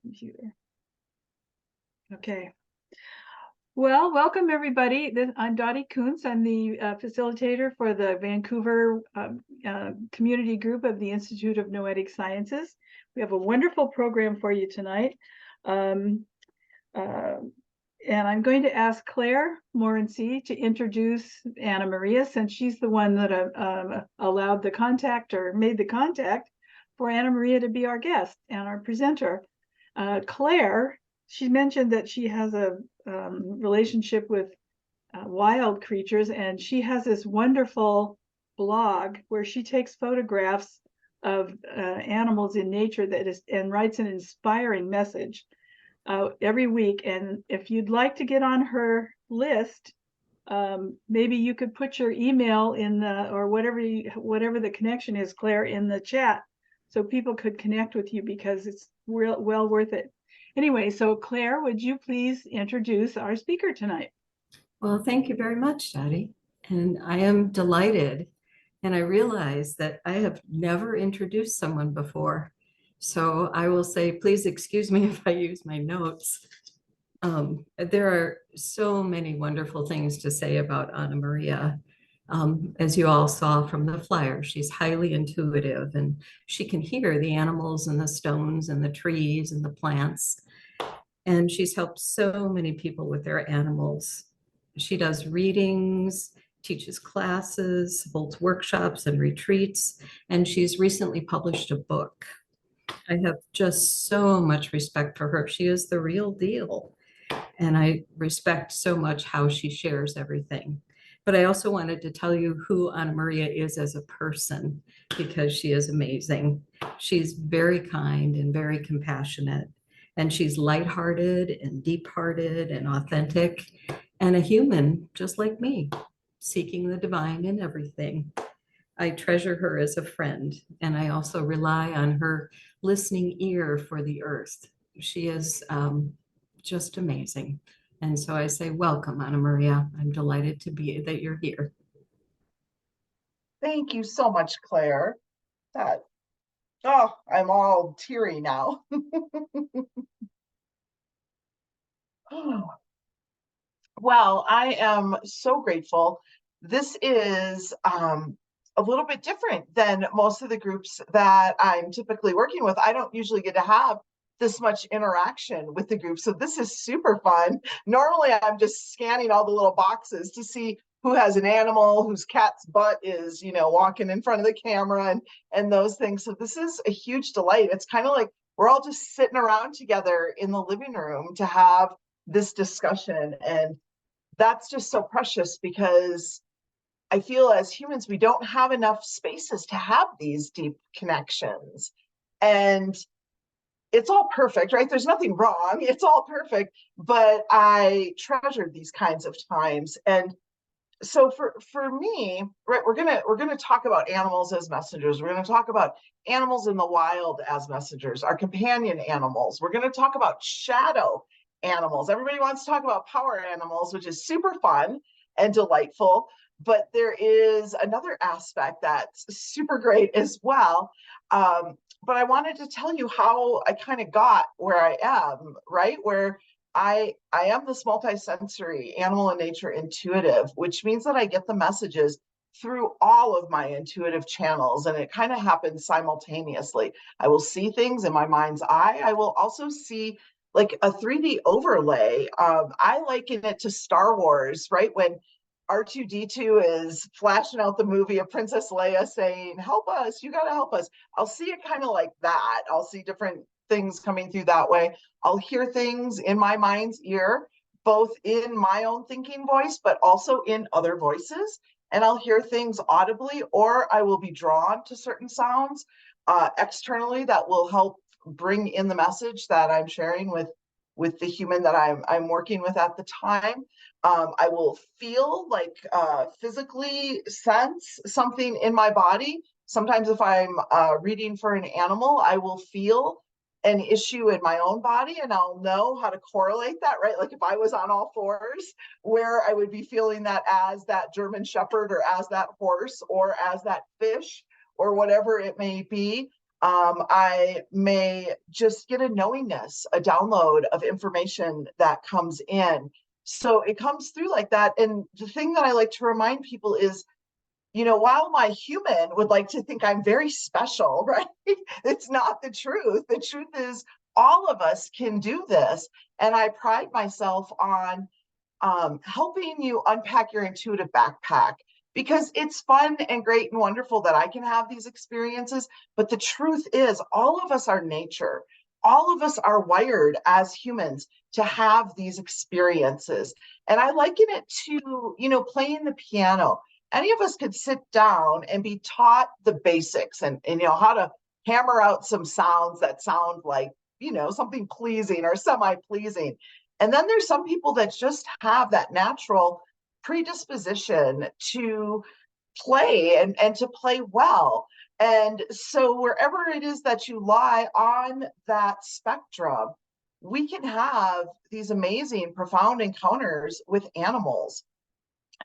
Computer. Okay. Well, welcome everybody. I'm Dottie Kuntz. I'm the facilitator for the Vancouver community group of the Institute of Noetic Sciences. We have a wonderful program for you tonight. And I'm going to ask Claire Morency to introduce Anna Maria, since she's the one that allowed the contact or made the contact for Anna Maria to be our guest and our presenter. Claire, she mentioned that she has a relationship with wild creatures, and she has this wonderful blog where she takes photographs of animals in nature and writes an inspiring message every week. And if you'd like to get on her list, maybe you could put your email in the, or whatever the connection is, Claire, in the chat, so people could connect with you, because it's well worth it. Anyway, so Claire, would you please introduce our speaker tonight? Well, thank you very much, Dottie. And I am delighted. And I realize that I have never introduced someone before. So I will say, please excuse me if I use my notes. There are so many wonderful things to say about Anna Maria. As you all saw from the flyer, she's highly intuitive, and she can hear the animals and the stones and the trees and the plants. And she's helped so many people with their animals. She does readings, teaches classes, holds workshops and retreats, and she's recently published a book. I have just so much respect for her. She is the real deal. And I respect so much how she shares everything. But I also wanted to tell you who Anna Maria is as a person, because she is amazing. She's very kind and very compassionate, and she's lighthearted and deep-hearted and authentic, and a human just like me, seeking the divine in everything. I treasure her as a friend, and I also rely on her listening ear for the earth. She is just amazing. And so I say, welcome, Anna Maria. I'm delighted that you're here. Thank you so much, Claire. I'm all teary now. Well, I am so grateful. This is a little bit different than most of the groups that I'm typically working with. I don't usually get to have this much interaction with the group, so this is super fun. Normally, I'm just scanning all the little boxes to see who has an animal, whose cat's butt is, walking in front of the camera and those things. So this is a huge delight. It's kind of like we're all just sitting around together in the living room to have this discussion. And that's just so precious, because I feel as humans, we don't have enough spaces to have these deep connections. And it's all perfect, right? There's nothing wrong. It's all perfect. But I treasured these kinds of times. And so for me, right, we're gonna talk about animals as messengers. We're gonna talk about animals in the wild as messengers, our companion animals. We're gonna talk about shadow animals. Everybody wants to talk about power animals, which is super fun and delightful. But there is another aspect that's super great as well. But I wanted to tell you how I kind of got where I am, right? Where I am this multisensory animal and nature intuitive, which means that I get the messages through all of my intuitive channels, and it kind of happens simultaneously. I will see things in my mind's eye. I will also see like a 3D overlay. I liken it to Star Wars, right? When R2-D2 is flashing out the movie of Princess Leia saying, help us, you got to help us. I'll see it kind of like that. I'll see different things coming through that way. I'll hear things in my mind's ear, both in my own thinking voice, but also in other voices. And I'll hear things audibly, or I will be drawn to certain sounds externally that will help bring in the message that I'm sharing with the human that I'm working with at the time. I will feel like physically sense something in my body. Sometimes if I'm reading for an animal, I will feel an issue in my own body, and I'll know how to correlate that, right? Like if I was on all fours, where I would be feeling that as that German Shepherd, or as that horse, or as that fish, or whatever it may be. I may just get a knowingness, a download of information that comes in. So it comes through like that. And the thing that I like to remind people is, while my human would like to think I'm very special, right? It's not the truth. The truth is all of us can do this. And I pride myself on helping you unpack your intuitive backpack, because it's fun and great and wonderful that I can have these experiences. But the truth is, all of us are nature. All of us are wired as humans to have these experiences. And I liken it to, playing the piano. Any of us could sit down and be taught the basics and how to hammer out some sounds that sound like, something pleasing or semi-pleasing. And then there's some people that just have that natural predisposition to play and to play well. And so wherever it is that you lie on that spectrum, we can have these amazing, profound encounters with animals.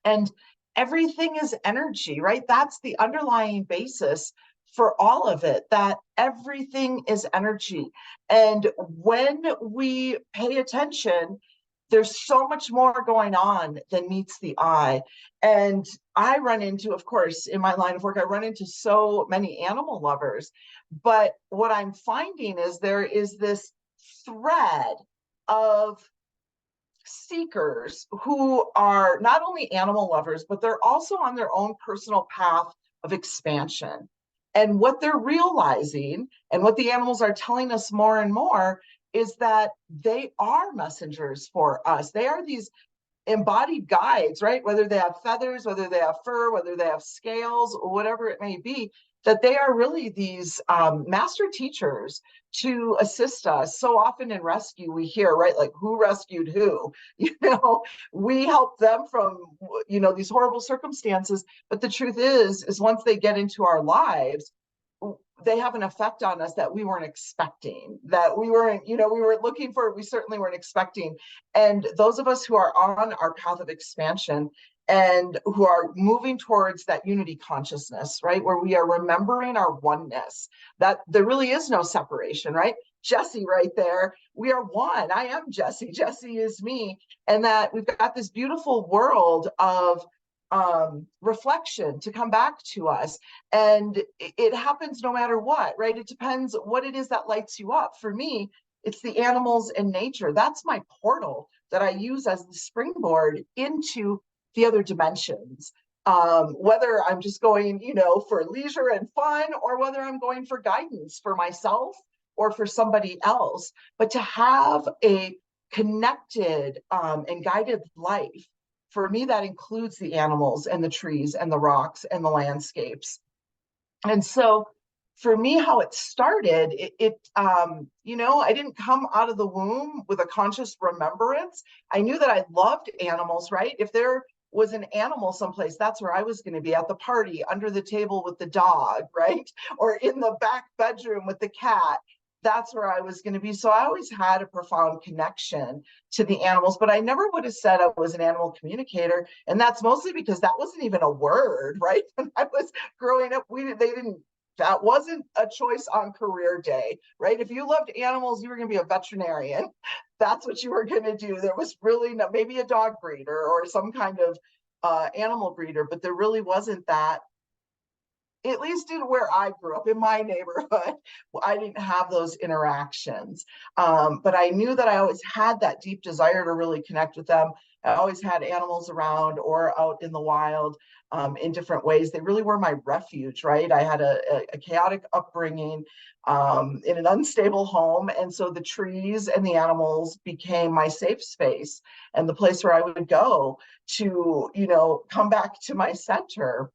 And everything is energy, right? That's the underlying basis for all of it, that everything is energy. And when we pay attention, there's so much more going on than meets the eye. And I run into, of course, in my line of work, I run into so many animal lovers. But what I'm finding is there is this thread of seekers who are not only animal lovers, but they're also on their own personal path of expansion. And what they're realizing, and what the animals are telling us more and more, is that they are messengers for us. They are these embodied guides, right? Whether they have feathers, whether they have fur, whether they have scales, or whatever it may be, that they are really these master teachers to assist us. So often in rescue, we hear, right, like, who rescued who? We help them from, these horrible circumstances. But the truth is once they get into our lives, they have an effect on us that we weren't expecting, that we weren't looking for, we certainly weren't expecting. And those of us who are on our path of expansion and who are moving towards that unity consciousness, right, where we are remembering our oneness, that there really is no separation, right? Jesse right there, we are one. I am Jesse, Jesse is me. And that we've got this beautiful world of reflection to come back to us. And it happens no matter what, right? It depends what it is that lights you up. For me, it's the animals and nature. That's my portal that I use as the springboard into the other dimensions. Whether I'm just going, for leisure and fun, or whether I'm going for guidance for myself or for somebody else. But to have a connected and guided life, for me, that includes the animals and the trees and the rocks and the landscapes. And so for me, how it started, I didn't come out of the womb with a conscious remembrance. I knew that I loved animals, right? If there was an animal someplace, that's where I was going to be, at the party, under the table with the dog, right? Or in the back bedroom with the cat. That's where I was going to be. So I always had a profound connection to the animals, but I never would have said I was an animal communicator. And that's mostly because that wasn't even a word, right? When I was growing up, that wasn't a choice on career day, right? If you loved animals, you were going to be a veterinarian. That's what you were going to do. There was really maybe a dog breeder or some kind of animal breeder, but there really wasn't that. At least in where I grew up, in my neighborhood, I didn't have those interactions. But I knew that I always had that deep desire to really connect with them. I always had animals around or out in the wild in different ways. They really were my refuge, right? I had a chaotic upbringing in an unstable home. And so the trees and the animals became my safe space and the place where I would go to, come back to my center.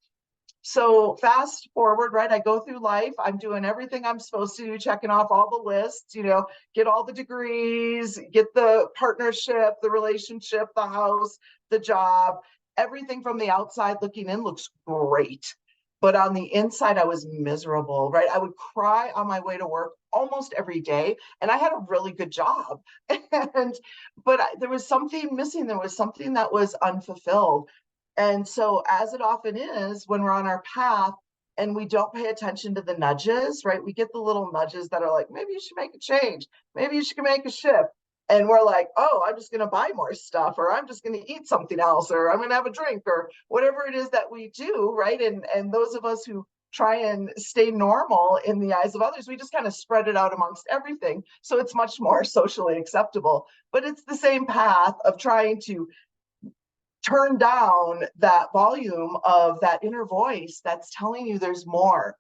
So fast forward, right? I go through life. I'm doing everything I'm supposed to do, checking off all the lists, get all the degrees, get the partnership, the relationship, the house, the job. Everything from the outside looking in looks great. But on the inside, I was miserable, right? I would cry on my way to work almost every day. And I had a really good job. But there was something missing. There was something that was unfulfilled. And so, as it often is when we're on our path and we don't pay attention to the nudges, right? We get the little nudges that are like, maybe you should make a change. Maybe you should make a shift. And we're like, oh, I'm just going to buy more stuff, or I'm just going to eat something else, or I'm going to have a drink, or whatever it is that we do, right? And those of us who try and stay normal in the eyes of others, we just kind of spread it out amongst everything. So it's much more socially acceptable. But it's the same path of trying to turn down that volume of that inner voice that's telling you there's more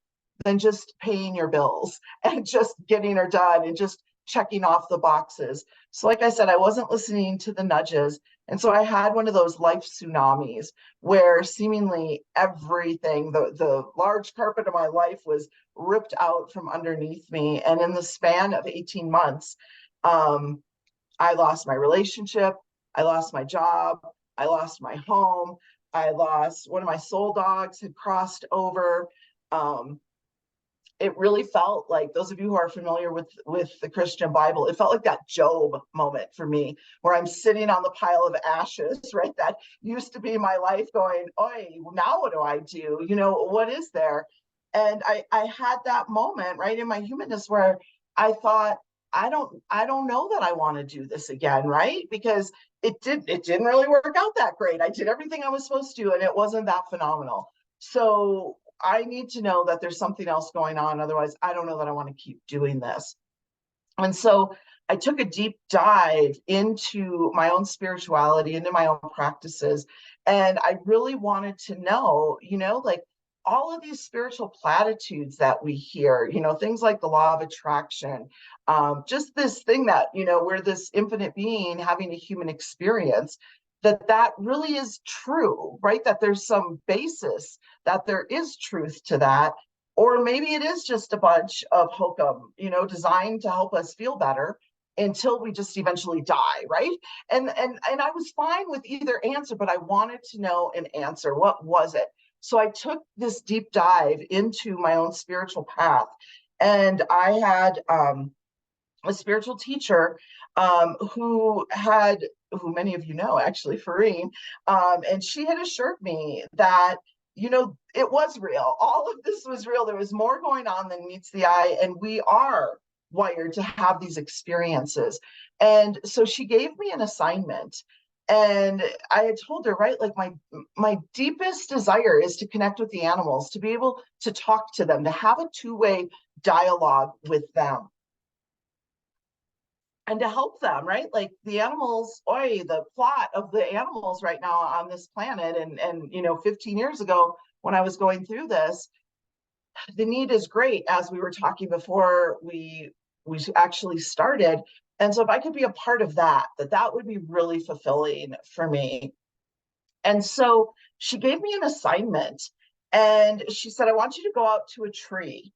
than just paying your bills and just getting her done and just checking off the boxes. So like I said, I wasn't listening to the nudges. And so I had one of those life tsunamis where seemingly everything, the large carpet of my life was ripped out from underneath me. And in the span of 18 months, I lost my relationship, I lost my job, I lost my home, I lost one of my soul dogs had crossed over. It really felt like, those of you who are familiar with the Christian Bible, it felt like that Job moment for me, where I'm sitting on the pile of ashes, right? That used to be my life, going, oi, now what do I do? You know, what is there? And I had that moment, right, in my humanness where I thought, I don't know that I want to do this again, right? Because it didn't really work out that great. I did everything I was supposed to, and it wasn't that phenomenal. So I need to know that there's something else going on. Otherwise, I don't know that I want to keep doing this. And so I took a deep dive into my own spirituality, into my own practices. And I really wanted to know, you know, like all of these spiritual platitudes that we hear, you know, things like the law of attraction, just this thing that, you know, we're this infinite being having a human experience, that really is true, right? That there's some basis, that there is truth to that. Or maybe it is just a bunch of hokum, you know, designed to help us feel better until we just eventually die, right? And I was fine with either answer, but I wanted to know an answer. What was it? So I took this deep dive into my own spiritual path, and I had a spiritual teacher who many of you know, actually, Farine, and she had assured me that, you know, it was real. All of this was real. There was more going on than meets the eye, and we are wired to have these experiences. And so she gave me an assignment, and I had told her, right, like my deepest desire is to connect with the animals, to be able to talk to them, to have a two-way dialogue with them, and to help them, right? Like the animals, the plot of the animals right now on this planet, and you know, 15 years ago when I was going through this, the need is great, as we were talking before we actually started. And so if I could be a part of that would be really fulfilling for me. And so she gave me an assignment, and she said, I want you to go out to a tree,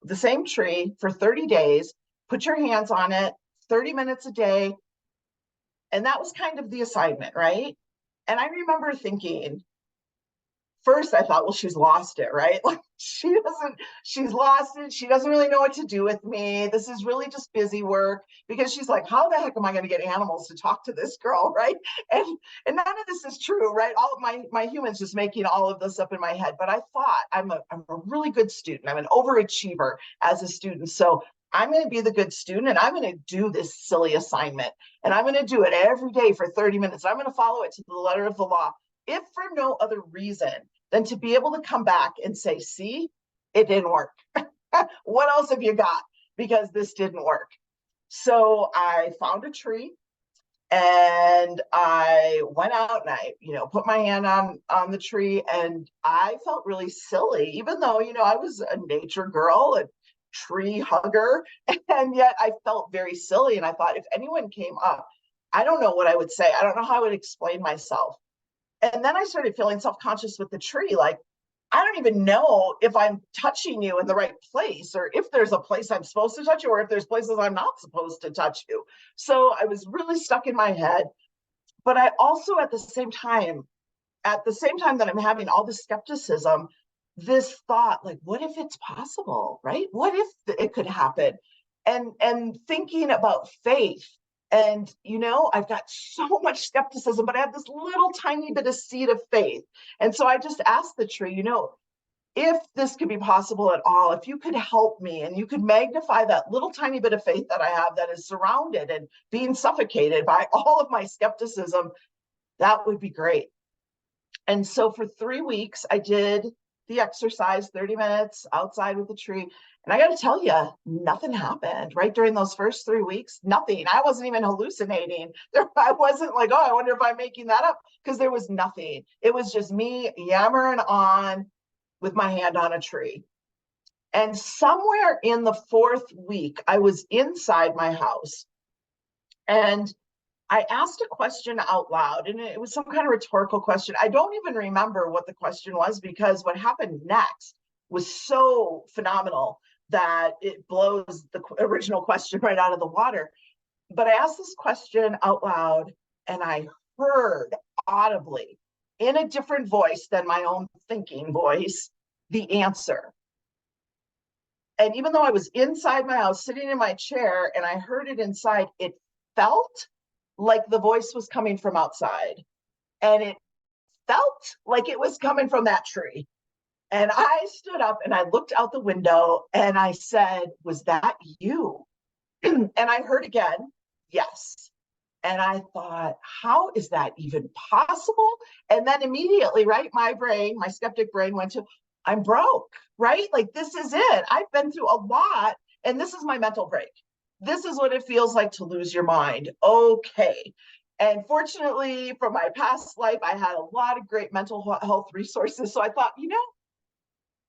the same tree, for 30 days, put your hands on it, 30 minutes a day. And that was kind of the assignment, right? And I remember thinking, first I thought, well, she's lost it, right? Like she's lost it. She doesn't really know what to do with me. This is really just busy work, because she's like, how the heck am I going to get animals to talk to this girl, right? And none of this is true, right? All of my humans just making all of this up in my head. But I thought, I'm a really good student. I'm an overachiever as a student. So I'm going to be the good student, and I'm going to do this silly assignment, and I'm going to do it every day for 30 minutes. I'm going to follow it to the letter of the law, if for no other reason than to be able to come back and say, see, it didn't work. What else have you got? Because this didn't work. So I found a tree, and I went out, and I, you know, put my hand on the tree, and I felt really silly, even though, you know, I was a nature girl, a tree hugger, and yet I felt very silly. And I thought, if anyone came up, I don't know what I would say. I don't know how I would explain myself. And then I started feeling self-conscious with the tree, like, I don't even know if I'm touching you in the right place, or if there's a place I'm supposed to touch you, or if there's places I'm not supposed to touch you. So I was really stuck in my head. But I also, at the same time that I'm having all this skepticism, this thought, like, what if it's possible, right? What if it could happen? And thinking about faith. And, you know, I've got so much skepticism, but I have this little tiny bit of seed of faith. And so I just asked the tree, you know, if this could be possible at all, if you could help me and you could magnify that little tiny bit of faith that I have that is surrounded and being suffocated by all of my skepticism, that would be great. And so for 3 weeks, I did the exercise, 30 minutes outside with the tree. And I got to tell you, nothing happened right during those first 3 weeks. Nothing. I wasn't even hallucinating. I wasn't like, oh, I wonder if I'm making that up, because there was nothing. It was just me yammering on with my hand on a tree. And somewhere in the 4th week, I was inside my house and I asked a question out loud, and it was some kind of rhetorical question. I don't even remember what the question was, because what happened next was so phenomenal that it blows the original question right out of the water. But I asked this question out loud, and I heard audibly, in a different voice than my own thinking voice, the answer. And even though I was inside my house, sitting in my chair, and I heard it inside, it felt like the voice was coming from outside, and it felt like it was coming from that tree. And I stood up and I looked out the window and I said, was that you? And I heard again, yes. And I thought, how is that even possible? And then immediately, right, my skeptic brain went to, I'm broke, right? Like, this is it. I've been through a lot, and this is my mental break. This is what it feels like to lose your mind. Okay. And fortunately, from my past life, I had a lot of great mental health resources. So I thought,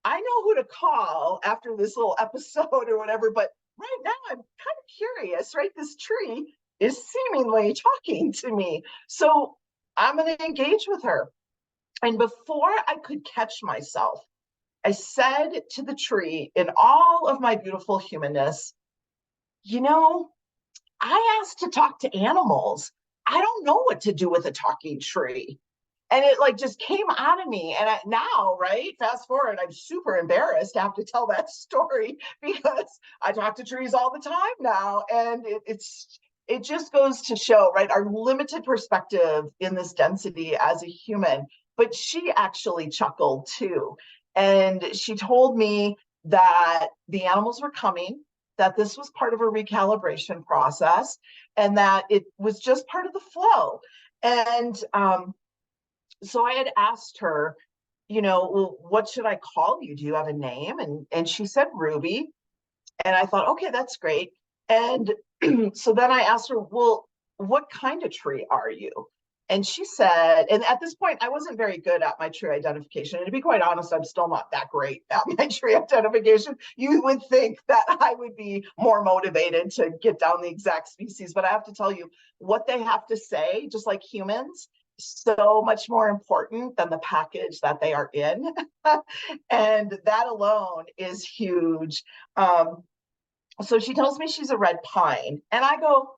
I know who to call after this little episode or whatever. But right now, I'm kind of curious, right? This tree is seemingly talking to me. So I'm going to engage with her. And before I could catch myself, I said to the tree, in all of my beautiful humanness, I asked to talk to animals. I don't know what to do with a talking tree. And it just came out of me. And now, right, fast forward, I'm super embarrassed to have to tell that story, because I talk to trees all the time now. And it just goes to show, right, our limited perspective in this density as a human. But she actually chuckled too. And she told me that the animals were coming, that this was part of a recalibration process, and that it was just part of the flow. And so I had asked her, well, what should I call you? Do you have a name? And she said Ruby. And I thought, okay, that's great. And so then I asked her, well, what kind of tree are you? And she said, and at this point, I wasn't very good at my tree identification. And to be quite honest, I'm still not that great at my tree identification. You would think that I would be more motivated to get down the exact species. But I have to tell you, what they have to say, just like humans, so much more important than the package that they are in. And that alone is huge. So she tells me she's a red pine. And I go,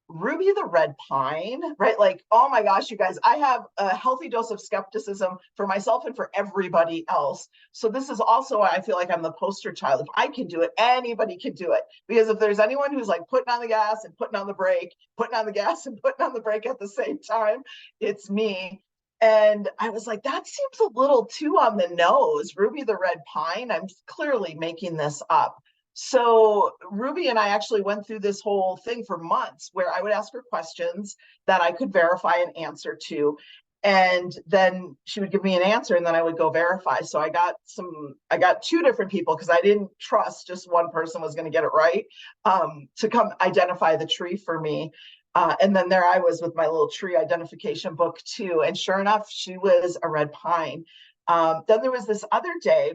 Ruby the red pine, right? Like, oh my gosh, you guys, I have a healthy dose of skepticism for myself and for everybody else. So this is also why I feel like I'm the poster child. If I can do it, anybody can do it. Because if there's anyone who's putting on the gas and putting on the brake, putting on the gas and putting on the brake at the same time, it's me. And I was like, that seems a little too on the nose. Ruby the red pine, I'm clearly making this up. So Ruby and I actually went through this whole thing for months, where I would ask her questions that I could verify an answer to. And then she would give me an answer, and then I would go verify. So I got 2 different people, because I didn't trust just one person was going to get it right, to come identify the tree for me. And then there I was with my little tree identification book too. And sure enough, she was a red pine. Then there was this other day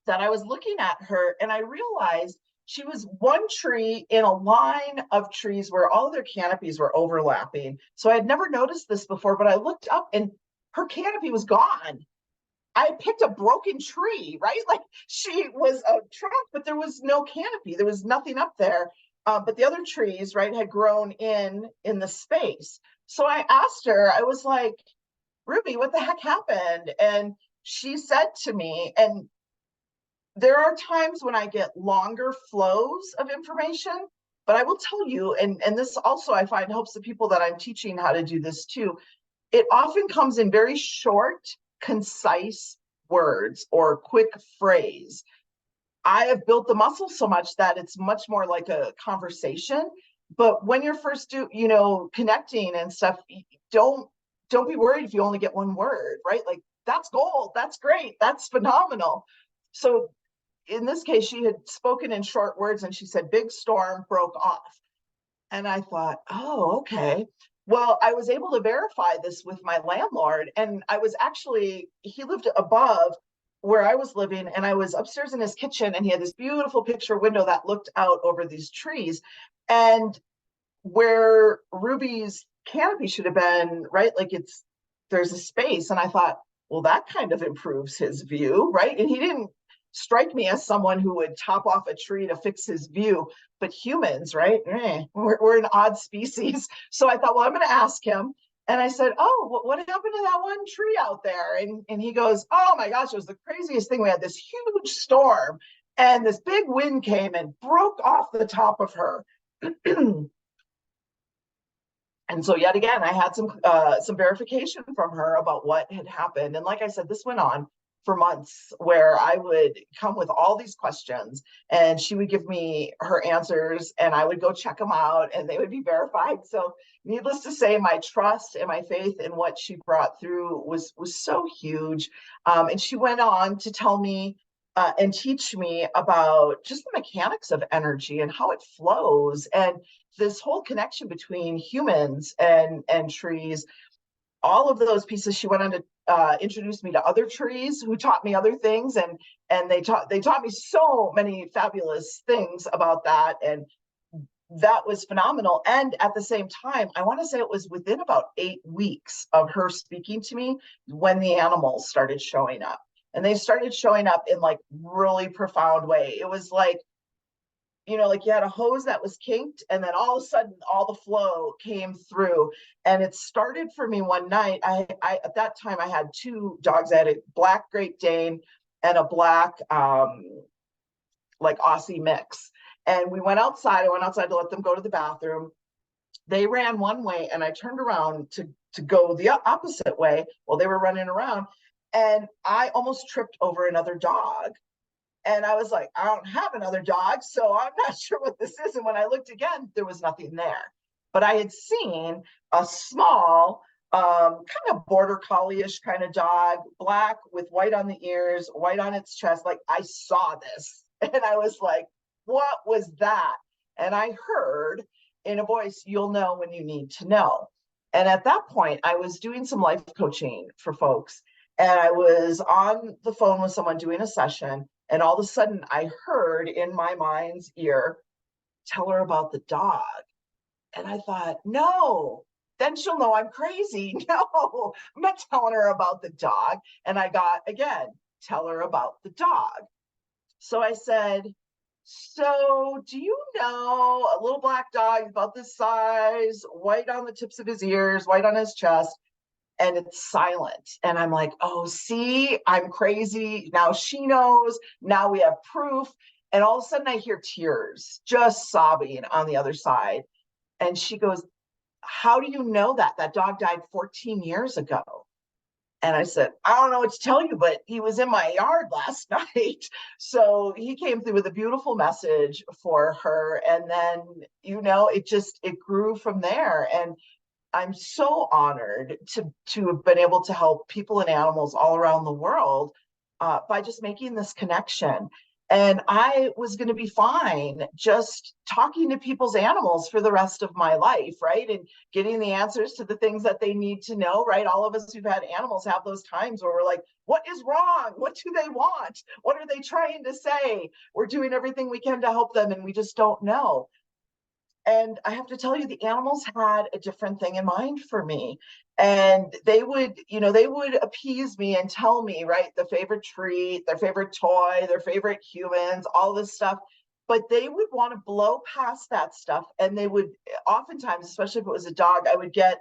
that I was looking at her, and I realized she was one tree in a line of trees where all of their canopies were overlapping. So I had never noticed this before, but I looked up and her canopy was gone. I picked a broken tree, right? Like, she was a trunk, but there was no canopy. There was nothing up there. But the other trees, right, had grown in the space. So I asked her, I was like, Ruby, what the heck happened? And she said to me, and there are times when I get longer flows of information, but I will tell you, and this also I find helps the people that I'm teaching how to do this too. It often comes in very short, concise, words or quick phrase. I have built the muscle so much that it's much more like a conversation. But when you're first connecting and stuff, don't be worried if you only get one word, right? Like, that's gold, that's great, that's phenomenal. So in this case, she had spoken in short words and she said, big storm broke off. And I thought, oh, okay. Well, I was able to verify this with my landlord, and he lived above where I was living, and I was upstairs in his kitchen, and he had this beautiful picture window that looked out over these trees. And where Ruby's canopy should have been, right? Like, there's a space. And I thought, well, that kind of improves his view, right? And he didn't strike me as someone who would top off a tree to fix his view, but humans, right? We're an odd species. So I thought, well, I'm going to ask him. And I said, oh, what happened to that one tree out there? And he goes, oh my gosh, it was the craziest thing. We had this huge storm and this big wind came and broke off the top of her. And so yet again, I had some verification from her about what had happened. And like I said, this went on for months, where I would come with all these questions and she would give me her answers and I would go check them out and they would be verified. So needless to say, my trust and my faith in what she brought through was so huge. And she went on to tell me and teach me about just the mechanics of energy and how it flows, and this whole connection between humans and trees. All of those pieces. She went on to introduce me to other trees who taught me other things, and they taught me so many fabulous things about that, and that was phenomenal. And at the same time, I want to say it was within about 8 weeks of her speaking to me when the animals started showing up, and they started showing up in like really profound way. It was like, like you had a hose that was kinked, and then all of a sudden all the flow came through. And it started for me one night. I at that time I had 2 dogs. I had a black Great Dane and a black like Aussie mix. And we went outside. I went outside to let them go to the bathroom. They ran one way and I turned around to go the opposite way while they were running around. And I almost tripped over another dog. And I was like, I don't have another dog, so I'm not sure what this is. And when I looked again, there was nothing there. But I had seen a small, kind of border collie-ish kind of dog, black with white on the ears, white on its chest. Like, I saw this. And I was like, what was that? And I heard in a voice, you'll know when you need to know. And at that point, I was doing some life coaching for folks. And I was on the phone with someone doing a session. And all of a sudden I heard in my mind's ear, tell her about the dog. And I thought, no, then she'll know I'm crazy. No, I'm not telling her about the dog. And I got, again, tell her about the dog. So I said, so do you know a little black dog about this size, white on the tips of his ears, white on his chest? And it's silent. And I'm like, oh, see, I'm crazy. Now she knows. Now we have proof. And all of a sudden I hear tears, just sobbing on the other side. And she goes, how do you know that? That dog died 14 years ago. And I said, I don't know what to tell you, but he was in my yard last night. So he came through with a beautiful message for her. And then, it grew from there. And I'm so honored to have been able to help people and animals all around the world by just making this connection. And I was going to be fine just talking to people's animals for the rest of my life, right? And getting the answers to the things that they need to know, right? All of us who've had animals have those times where we're like, what is wrong? What do they want? What are they trying to say? We're doing everything we can to help them, and we just don't know. And I have to tell you, the animals had a different thing in mind for me. And they would appease me and tell me, right, the favorite treat, their favorite toy, their favorite humans, all this stuff. But they would want to blow past that stuff. And they would oftentimes, especially if it was a dog, I would get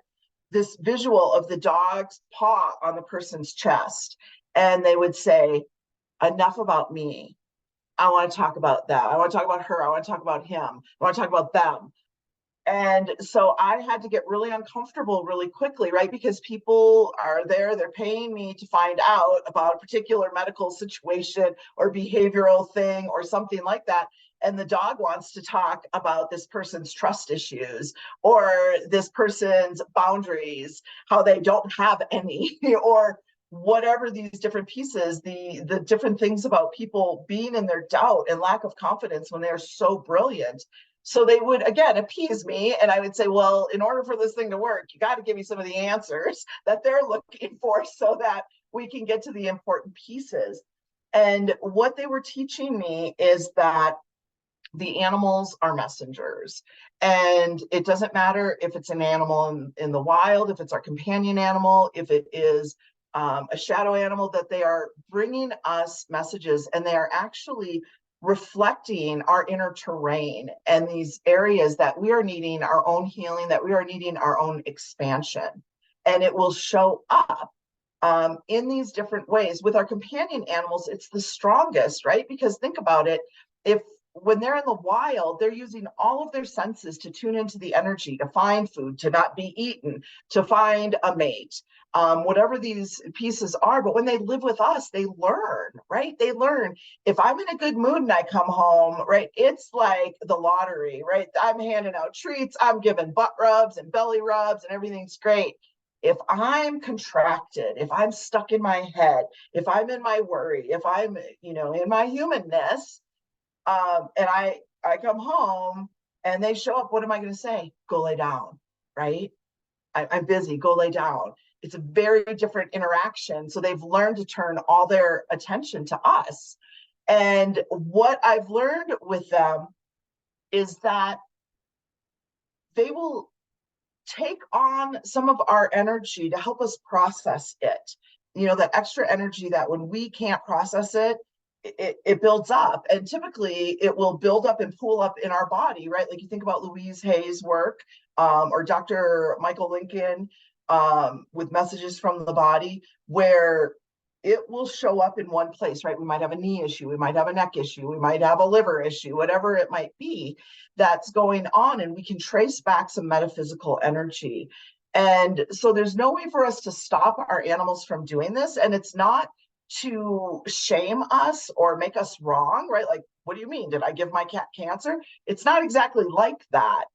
this visual of the dog's paw on the person's chest. And they would say, enough about me. I want to talk about that. I want to talk about her. I want to talk about him. I want to talk about them. And so I had to get really uncomfortable really quickly, right? Because people are there, they're paying me to find out about a particular medical situation or behavioral thing or something like that. And the dog wants to talk about this person's trust issues or this person's boundaries, how they don't have any, or whatever these different pieces, the different things about people being in their doubt and lack of confidence when they're so brilliant. So they would, again, appease me. And I would say, well, in order for this thing to work, you got to give me some of the answers that they're looking for so that we can get to the important pieces. And what they were teaching me is that the animals are messengers. And it doesn't matter if it's an animal in the wild, if it's our companion animal, if it is a shadow animal, that they are bringing us messages, and they are actually reflecting our inner terrain and these areas that we are needing our own healing, that we are needing our own expansion. And it will show up in these different ways. With our companion animals, it's the strongest, right? Because think about it, if when they're in the wild, they're using all of their senses to tune into the energy, to find food, to not be eaten, to find a mate, whatever these pieces are. But when they live with us, they learn, right? They learn. If I'm in a good mood and I come home, right, it's like the lottery, right? I'm handing out treats, I'm giving butt rubs and belly rubs, and everything's great. If I'm contracted, if I'm stuck in my head, if I'm in my worry, if I'm, in my humanness, and I come home and they show up, what am I going to say? Go lay down, right? I'm busy, go lay down. It's a very different interaction. So they've learned to turn all their attention to us. And what I've learned with them is that they will take on some of our energy to help us process it. That extra energy that when we can't process it, it builds up, and typically it will build up and pool up in our body, right? Like you think about Louise Hay's work, or Dr. Michael Lincoln, with messages from the body, where it will show up in one place, right? We might have a knee issue, we might have a neck issue, we might have a liver issue, whatever it might be that's going on, and we can trace back some metaphysical energy. And so there's no way for us to stop our animals from doing this, and it's not to shame us or make us wrong, right? Like, what do you mean? Did I give my cat cancer? It's not exactly like that.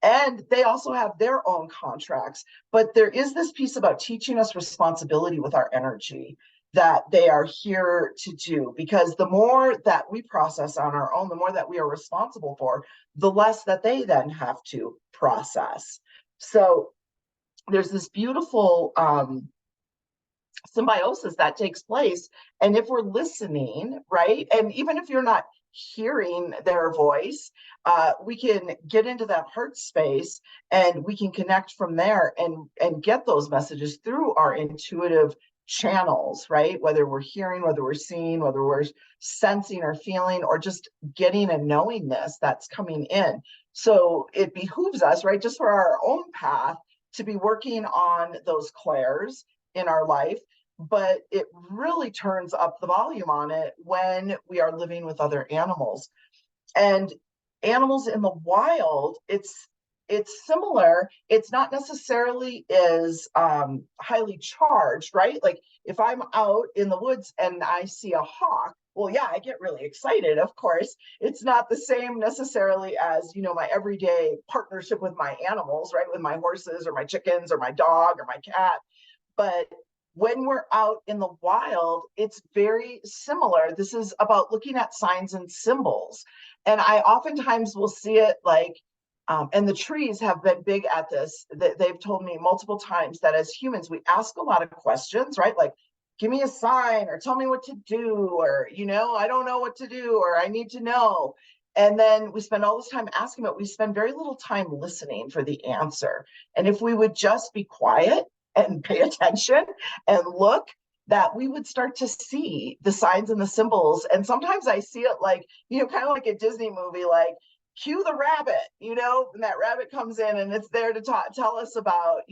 And they also have their own contracts. But there is this piece about teaching us responsibility with our energy that they are here to do, because the more that we process on our own, the more that we are responsible for, the less that they then have to process. So there's this beautiful symbiosis that takes place. And if we're listening, right, and even if you're not hearing their voice, we can get into that heart space, and we can connect from there and get those messages through our intuitive channels, right? Whether we're hearing, whether we're seeing, whether we're sensing or feeling, or just getting a knowingness that's coming in. So it behooves us, right, just for our own path, to be working on those clairs in our life, but it really turns up the volume on it when we are living with other animals. And animals in the wild, it's similar. It's not necessarily as highly charged, right? Like if I'm out in the woods and I see a hawk, well, yeah, I get really excited. Of course, it's not the same necessarily as, my everyday partnership with my animals, right? With my horses or my chickens or my dog or my cat. But when we're out in the wild, it's very similar. This is about looking at signs and symbols. And I oftentimes will see it like, and the trees have been big at this. They've told me multiple times that as humans, we ask a lot of questions, right? Like, give me a sign, or tell me what to do, or, I don't know what to do, or I need to know. And then we spend all this time asking, but we spend very little time listening for the answer. And if we would just be quiet and pay attention and look, that we would start to see the signs and the symbols. And sometimes I see it like, kind of like a Disney movie, like cue the rabbit, and that rabbit comes in and it's there to tell us about,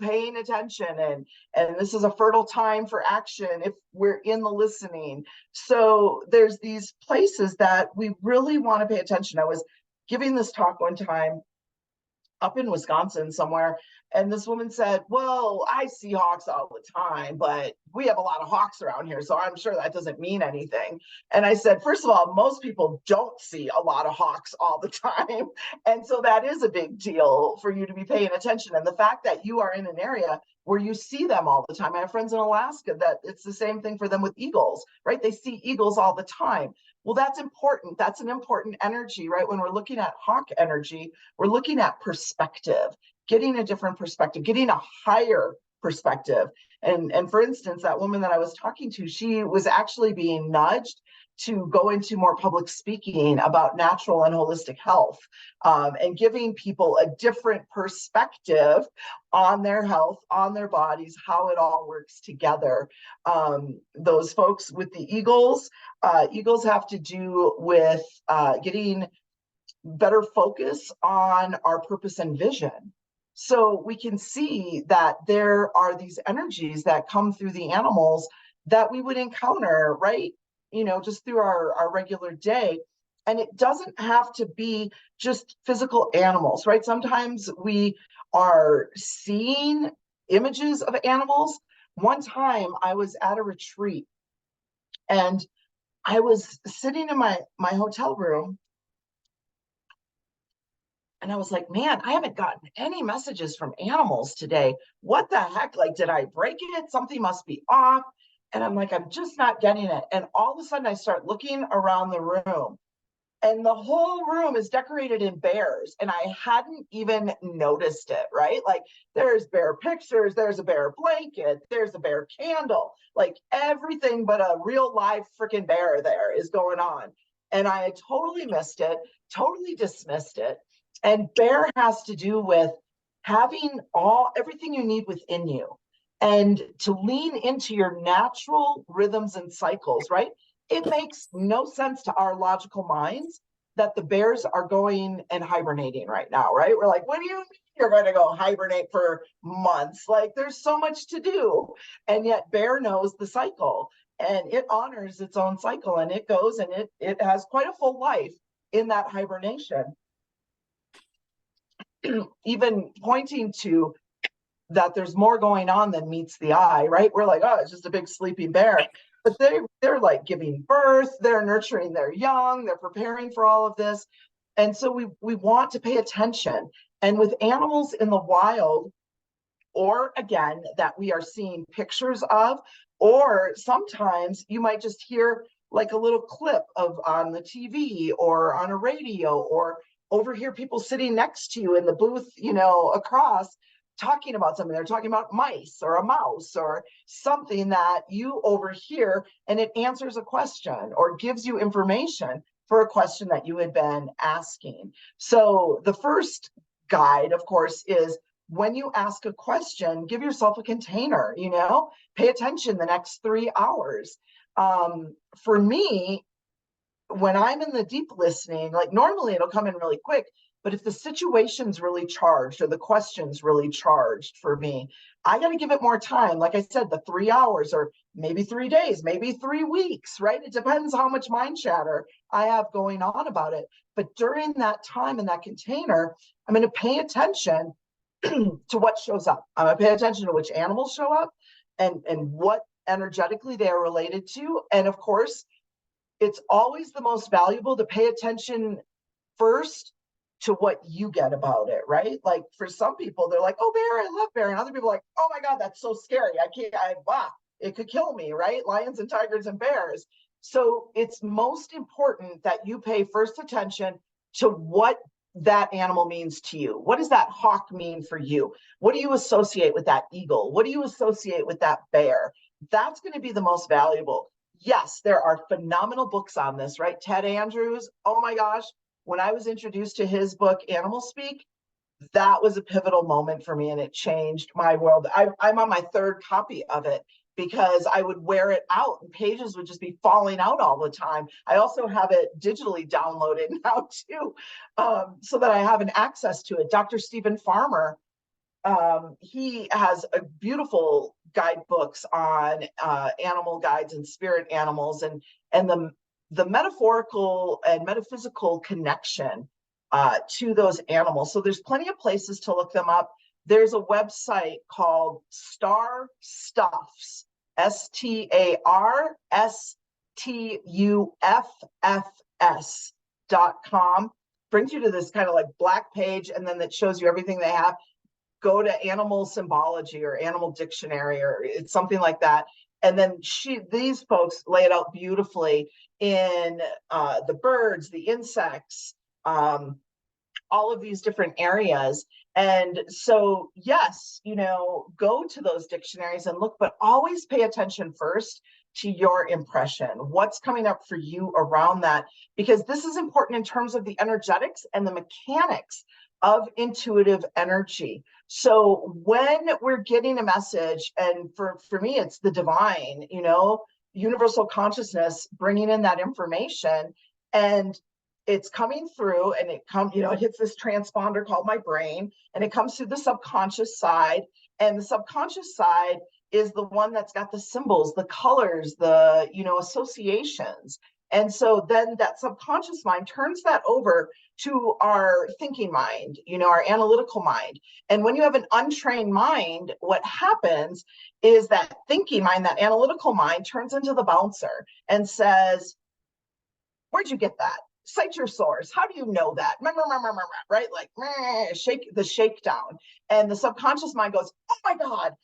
paying attention. And this is a fertile time for action if we're in the listening. So there's these places that we really want to pay attention. I was giving this talk one time, up in Wisconsin somewhere. And this woman said, well, I see hawks all the time, but we have a lot of hawks around here, so I'm sure that doesn't mean anything. And I said, first of all, most people don't see a lot of hawks all the time. And so that is a big deal for you to be paying attention. And the fact that you are in an area where you see them all the time. I have friends in Alaska that it's the same thing for them with eagles, right? They see eagles all the time. Well, that's important. That's an important energy, right? When we're looking at hawk energy, we're looking at perspective, getting a different perspective, getting a higher perspective. And for instance, that woman that I was talking to, she was actually being nudged to go into more public speaking about natural and holistic health, and giving people a different perspective on their health, on their bodies, how it all works together. Those folks with the eagles, eagles have to do with getting better focus on our purpose and vision. So we can see that there are these energies that come through the animals that we would encounter, right? You know, just through our regular day. And it doesn't have to be just physical animals, right? Sometimes we are seeing images of animals. One time I was at a retreat and I was sitting in my hotel room. And I was like, man, I haven't gotten any messages from animals today. What the heck? Like, did I break it? Something must be off. And I'm like, I'm just not getting it. And all of a sudden I start looking around the room and the whole room is decorated in bears. And I hadn't even noticed it, right? Like there's bear pictures, there's a bear blanket, there's a bear candle, like everything but a real live freaking bear there is going on. And I had totally missed it, totally dismissed it. And bear has to do with having everything you need within you and to lean into your natural rhythms and cycles, right? It makes no sense to our logical minds that the bears are going and hibernating right now, right? We're like, what do you mean you're going to go hibernate for months? Like there's so much to do. And yet bear knows the cycle and it honors its own cycle and it goes and it has quite a full life in that hibernation. Even pointing to that there's more going on than meets the eye, right? We're like, oh, it's just a big sleeping bear. But they're like giving birth, they're nurturing their young, they're preparing for all of this. And so we want to pay attention. And with animals in the wild, or again, that we are seeing pictures of, or sometimes you might just hear like a little clip of on the TV or on a radio, or overhear people sitting next to you in the booth, you know, across talking about something. They're talking about mice or a mouse or something that you overhear, and it answers a question or gives you information for a question that you had been asking. So the first guide, of course, is when you ask a question, give yourself a container, you know, pay attention the next 3 hours. For me, when I'm in the deep listening, like normally it'll come in really quick, but if the situation's really charged or the question's really charged for me, I got to give it more time. Like I said, the 3 hours or maybe 3 days, maybe 3 weeks, right? It depends how much mind chatter I have going on about it. But during that time in that container, I'm going to pay attention to what shows up. I'm going to pay attention to which animals show up and what energetically they are related to. And of course, it's always the most valuable to pay attention first to what you get about it, right? Like for some people, they're like, oh, bear, I love bear. And other people are like, oh my God, that's so scary. It could kill me, right? Lions and tigers and bears. So it's most important that you pay first attention to what that animal means to you. What does that hawk mean for you? What do you associate with that eagle? What do you associate with that bear? That's going to be the most valuable. Yes, there are phenomenal books on this, right? Ted Andrews, oh my gosh, when I was introduced to his book, Animal Speak, that was a pivotal moment for me and it changed my world. I'm on my 3rd copy of it because I would wear it out and pages would just be falling out all the time. I also have it digitally downloaded now too, so that I have an access to it. Dr. Stephen Farmer, he has a beautiful guidebooks on animal guides and spirit animals and the metaphorical and metaphysical connection to those animals. So there's plenty of places to look them up. There's a website called Star Stuffs, StarStuffs.com. Brings you to this kind of like black page, and then that shows you everything they have. Go to animal symbology or animal dictionary, or it's something like that. And then these folks lay it out beautifully in the birds, the insects, all of these different areas. And so, yes, go to those dictionaries and look, but always pay attention first to your impression. What's coming up for you around that? Because this is important in terms of the energetics and the mechanics of intuitive energy. So when we're getting a message, and for me, it's the divine, universal consciousness bringing in that information, and it's coming through, and it hits this transponder called my brain, and it comes through the subconscious side. And the subconscious side is the one that's got the symbols, the colors, the associations. And so then that subconscious mind turns that over to our thinking mind, our analytical mind. And when you have an untrained mind, what happens is that thinking mind, that analytical mind, turns into the bouncer and says, where'd you get that? Cite your source. How do you know that? Right? Like, shake the shakedown. And the subconscious mind goes, oh my God,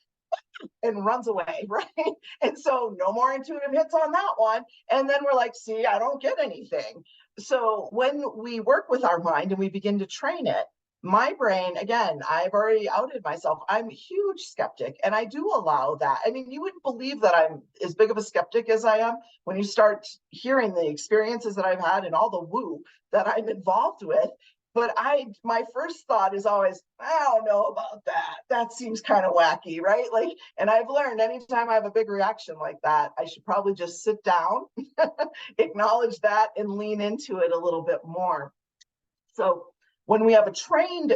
and runs away, right? And so no more intuitive hits on that one. And then we're like, see, I don't get anything. So when we work with our mind and we begin to train it, my brain, again, I've already outed myself. I'm a huge skeptic, and I do allow that. I mean, you wouldn't believe that I'm as big of a skeptic as I am when you start hearing the experiences that I've had and all the woo that I'm involved with. But my first thought is always, I don't know about that. That seems kind of wacky, right? Like, and I've learned anytime I have a big reaction like that, I should probably just sit down, acknowledge that, and lean into it a little bit more. So when we train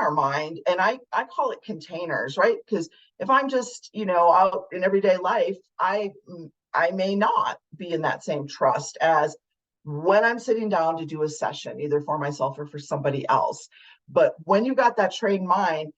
our mind, and I call it containers, right? Because if I'm just, out in everyday life, I may not be in that same trust as when I'm sitting down to do a session, either for myself or for somebody else. But when you got that trained mind,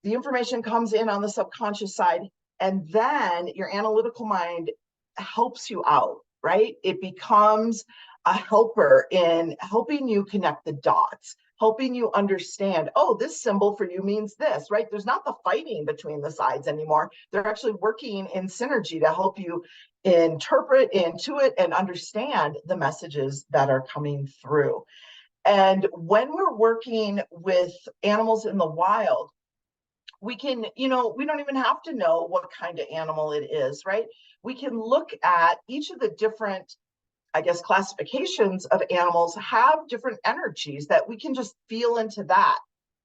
the information comes in on the subconscious side, and then your analytical mind helps you out, right? It becomes a helper in helping you connect the dots, helping you understand, oh, this symbol for you means this, right? There's not the fighting between the sides anymore. They're actually working in synergy to help you interpret, intuit, and understand the messages that are coming through. And when we're working with animals in the wild, we can, we don't even have to know what kind of animal it is, right? We can look at each of the different, I guess, classifications of animals have different energies that we can just feel into that.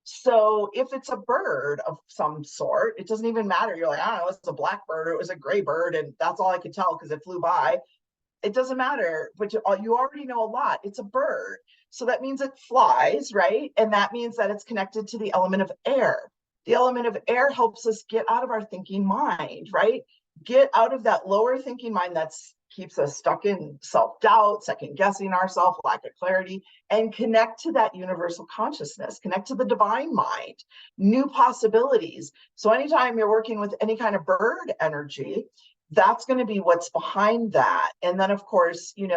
So if it's a bird of some sort, it doesn't even matter. You're like, I don't know, it's a black bird or it was a gray bird, and that's all I could tell because it flew by. It doesn't matter, but you already know a lot. It's a bird. So that means it flies, right? And that means that it's connected to the element of air. The element of air helps us get out of our thinking mind, right? Get out of that lower thinking mind that's keeps us stuck in self-doubt, second guessing ourselves, lack of clarity, and connect to that universal consciousness, connect to the divine mind, new possibilities. So anytime you're working with any kind of bird energy, that's going to be what's behind that. And then, of course, you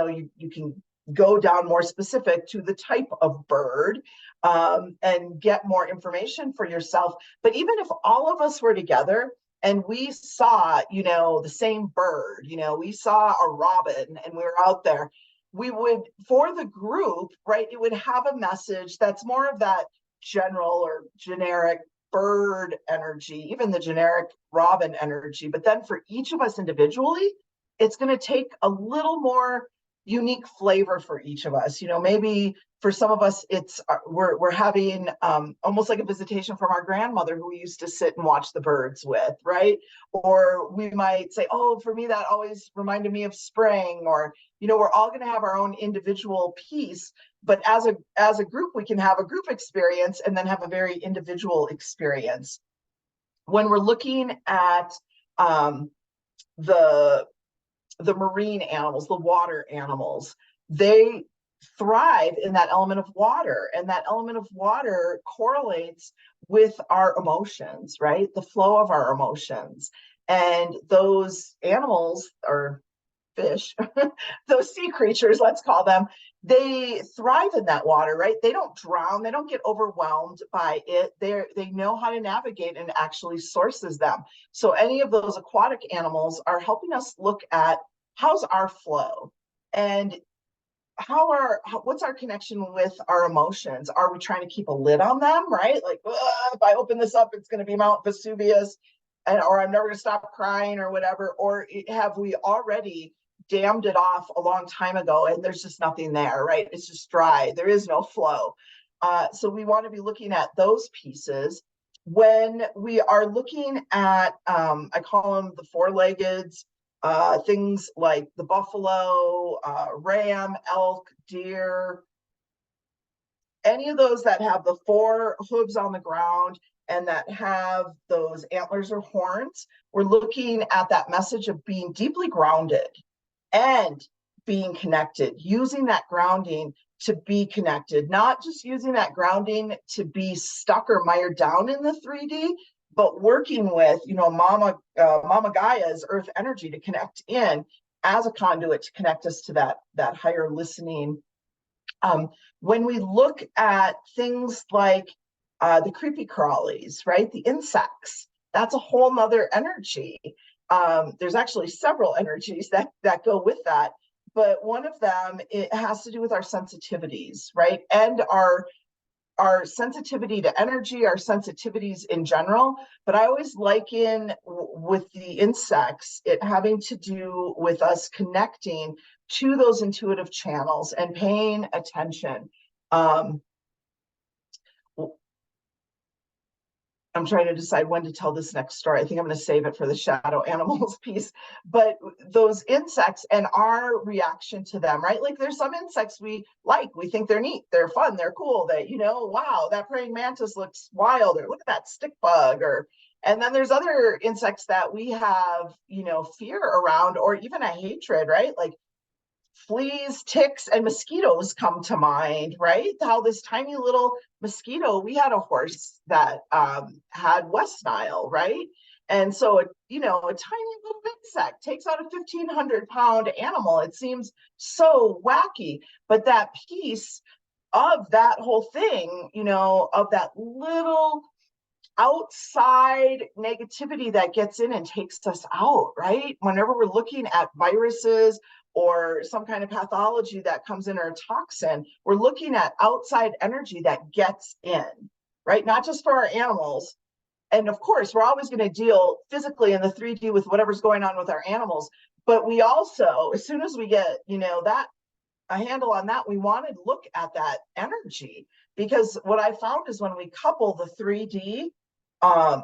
can go down more specific to the type of bird and get more information for yourself. But even if all of us were together and we saw, the same bird, we saw a robin and we were out there, we would, for the group, right, it would have a message that's more of that general or generic bird energy, even the generic robin energy. But then for each of us individually, it's going to take a little more unique flavor for each of us. Maybe for some of us, it's we're having almost like a visitation from our grandmother who we used to sit and watch the birds with, right? Or we might say, oh, for me, that always reminded me of spring. Or, we're all going to have our own individual piece. But as a group, we can have a group experience and then have a very individual experience. When we're looking at the marine animals, the water animals, they thrive in that element of water, and that element of water correlates with our emotions, right? The flow of our emotions. And those animals, or fish, those sea creatures, let's call them, they thrive in that water, right? They don't drown, they don't get overwhelmed by it. They know how to navigate, and actually sources them. So any of those aquatic animals are helping us look at how's our flow, and what's our connection with our emotions? Are we trying to keep a lid on them, right? Like, if I open this up, it's going to be Mount Vesuvius, or I'm never going to stop crying, or whatever. Or have we already dammed it off a long time ago, and there's just nothing there, right? It's just dry. There is no flow. So we want to be looking at those pieces. When we are looking at, I call them the four-leggeds, things like the buffalo, ram, elk, deer, any of those that have the four hooves on the ground and that have those antlers or horns, we're looking at that message of being deeply grounded and being connected, using that grounding to be connected, not just using that grounding to be stuck or mired down in the 3D, but working with, Mama Gaia's earth energy to connect in as a conduit to connect us to that higher listening. When we look at things like the creepy crawlies, right? The insects, that's a whole nother energy. There's actually several energies that go with that. But one of them, it has to do with our sensitivities, right? And our sensitivity to energy, our sensitivities in general. But I always liken with the insects, it having to do with us connecting to those intuitive channels and paying attention. I'm trying to decide when to tell this next story. I think I'm going to save it for the shadow animals piece. But those insects and our reaction to them, right? Like there's some insects we like, we think they're neat, they're fun, they're cool, that, wow, that praying mantis looks wild, or look at that stick bug, and then there's other insects that we have, fear around, or even a hatred, right? Like fleas, ticks, and mosquitoes come to mind, right? How this tiny little mosquito, we had a horse that had West Nile, right? And so, a tiny little insect takes out a 1,500-pound animal. It seems so wacky, but that piece of that whole thing, of that little outside negativity that gets in and takes us out, right? Whenever we're looking at viruses or some kind of pathology that comes in, or a toxin, we're looking at outside energy that gets in, right? Not just for our animals. And of course, we're always going to deal physically in the 3D with whatever's going on with our animals. But we also, as soon as we get, that a handle on that, we want to look at that energy. Because what I found is when we couple the 3D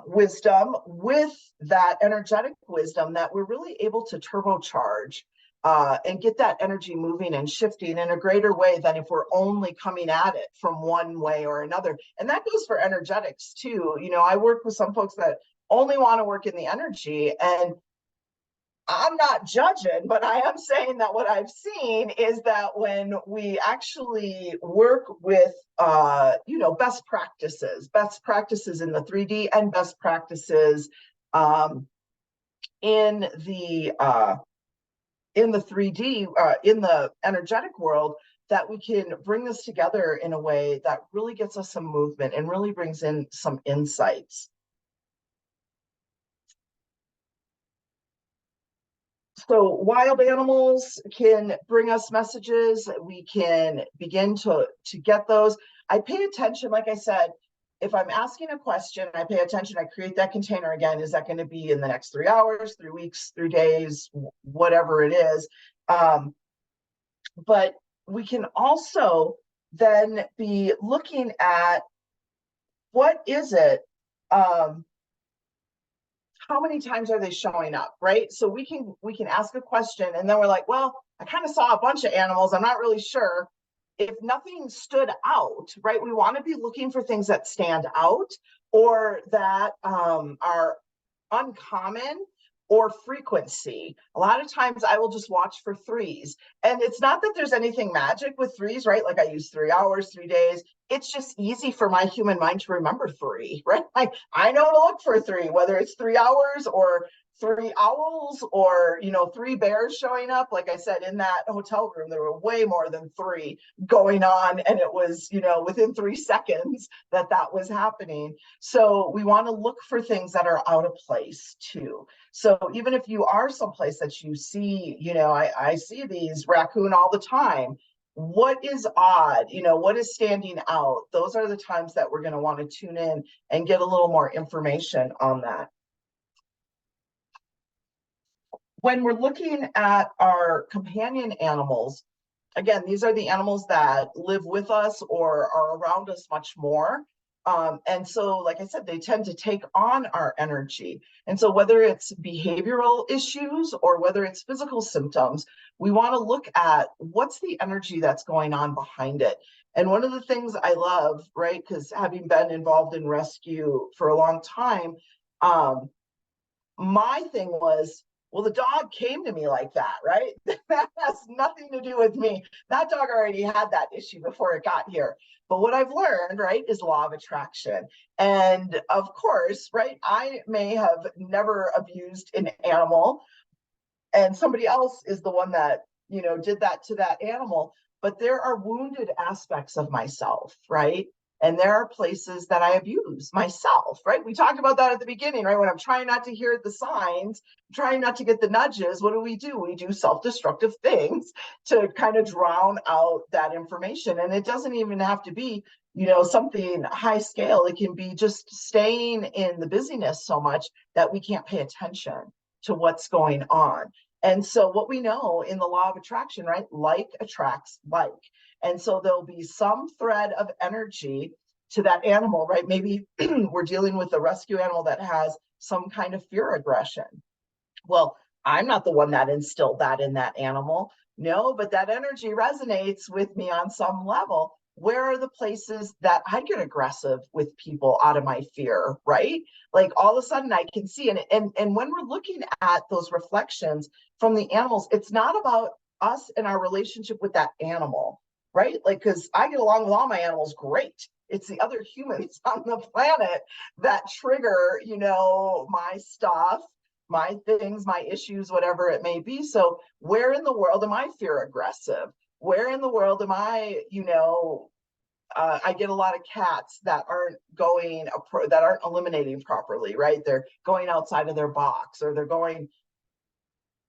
wisdom with that energetic wisdom, that we're really able to turbocharge and get that energy moving and shifting in a greater way than if we're only coming at it from one way or another. And that goes for energetics too. I work with some folks that only want to work in the energy, and I'm not judging, but I am saying that what I've seen is that when we actually work with, best practices in the 3D and best practices in the 3D, in the energetic world, that we can bring this together in a way that really gets us some movement and really brings in some insights. So wild animals can bring us messages. We can begin to get those. I pay attention, like I said, if I'm asking a question, I pay attention, I create that container again. Is that going to be in the next 3 hours, 3 weeks, 3 days, whatever it is? But we can also then be looking at what is it? How many times are they showing up, right? So we can ask a question, and then we're like, well, I kind of saw a bunch of animals, I'm not really sure. If nothing stood out, right, we want to be looking for things that stand out, or that are uncommon, or frequency. A lot of times I will just watch for threes. And it's not that there's anything magic with threes, right? Like I use 3 hours, 3 days. It's just easy for my human mind to remember three, right? Like I know to look for three, whether it's 3 hours or 3 owls or, 3 bears showing up. Like I said, in that hotel room, there were way more than 3 going on. And it was, within 3 seconds that was happening. So we want to look for things that are out of place too. So even if you are someplace that you see, I see these raccoon all the time. What is odd? What is standing out? Those are the times that we're going to want to tune in and get a little more information on that. When we're looking at our companion animals, again, these are the animals that live with us or are around us much more. And so, like I said, they tend to take on our energy. And so whether it's behavioral issues or whether it's physical symptoms, we want to look at what's the energy that's going on behind it. And one of the things I love, right, because having been involved in rescue for a long time, my thing was, well, the dog came to me like that, right? That has nothing to do with me. That dog already had that issue before it got here. But what I've learned, right, is law of attraction. And of course, right, I may have never abused an animal, and somebody else is the one that, did that to that animal. But there are wounded aspects of myself, right? And there are places that I abuse myself, right? We talked about that at the beginning, right? When I'm trying not to hear the signs, trying not to get the nudges, what do? We do self-destructive things to kind of drown out that information. And it doesn't even have to be, something high scale. It can be just staying in the busyness so much that we can't pay attention to what's going on. And so what we know in the law of attraction, right? Like attracts like. And so there'll be some thread of energy to that animal, right? Maybe we're dealing with a rescue animal that has some kind of fear aggression. Well, I'm not the one that instilled that in that animal. No, but that energy resonates with me on some level. Where are the places that I get aggressive with people out of my fear, right? Like all of a sudden I can see, and when we're looking at those reflections from the animals, it's not about us and our relationship with that animal, right? Like, because I get along with all my animals great. It's the other humans on the planet that trigger, my stuff, my things, my issues, whatever it may be. So where in the world am I fear aggressive? Where in the world am I, I get a lot of cats that aren't eliminating properly, right? They're going outside of their box, or they're going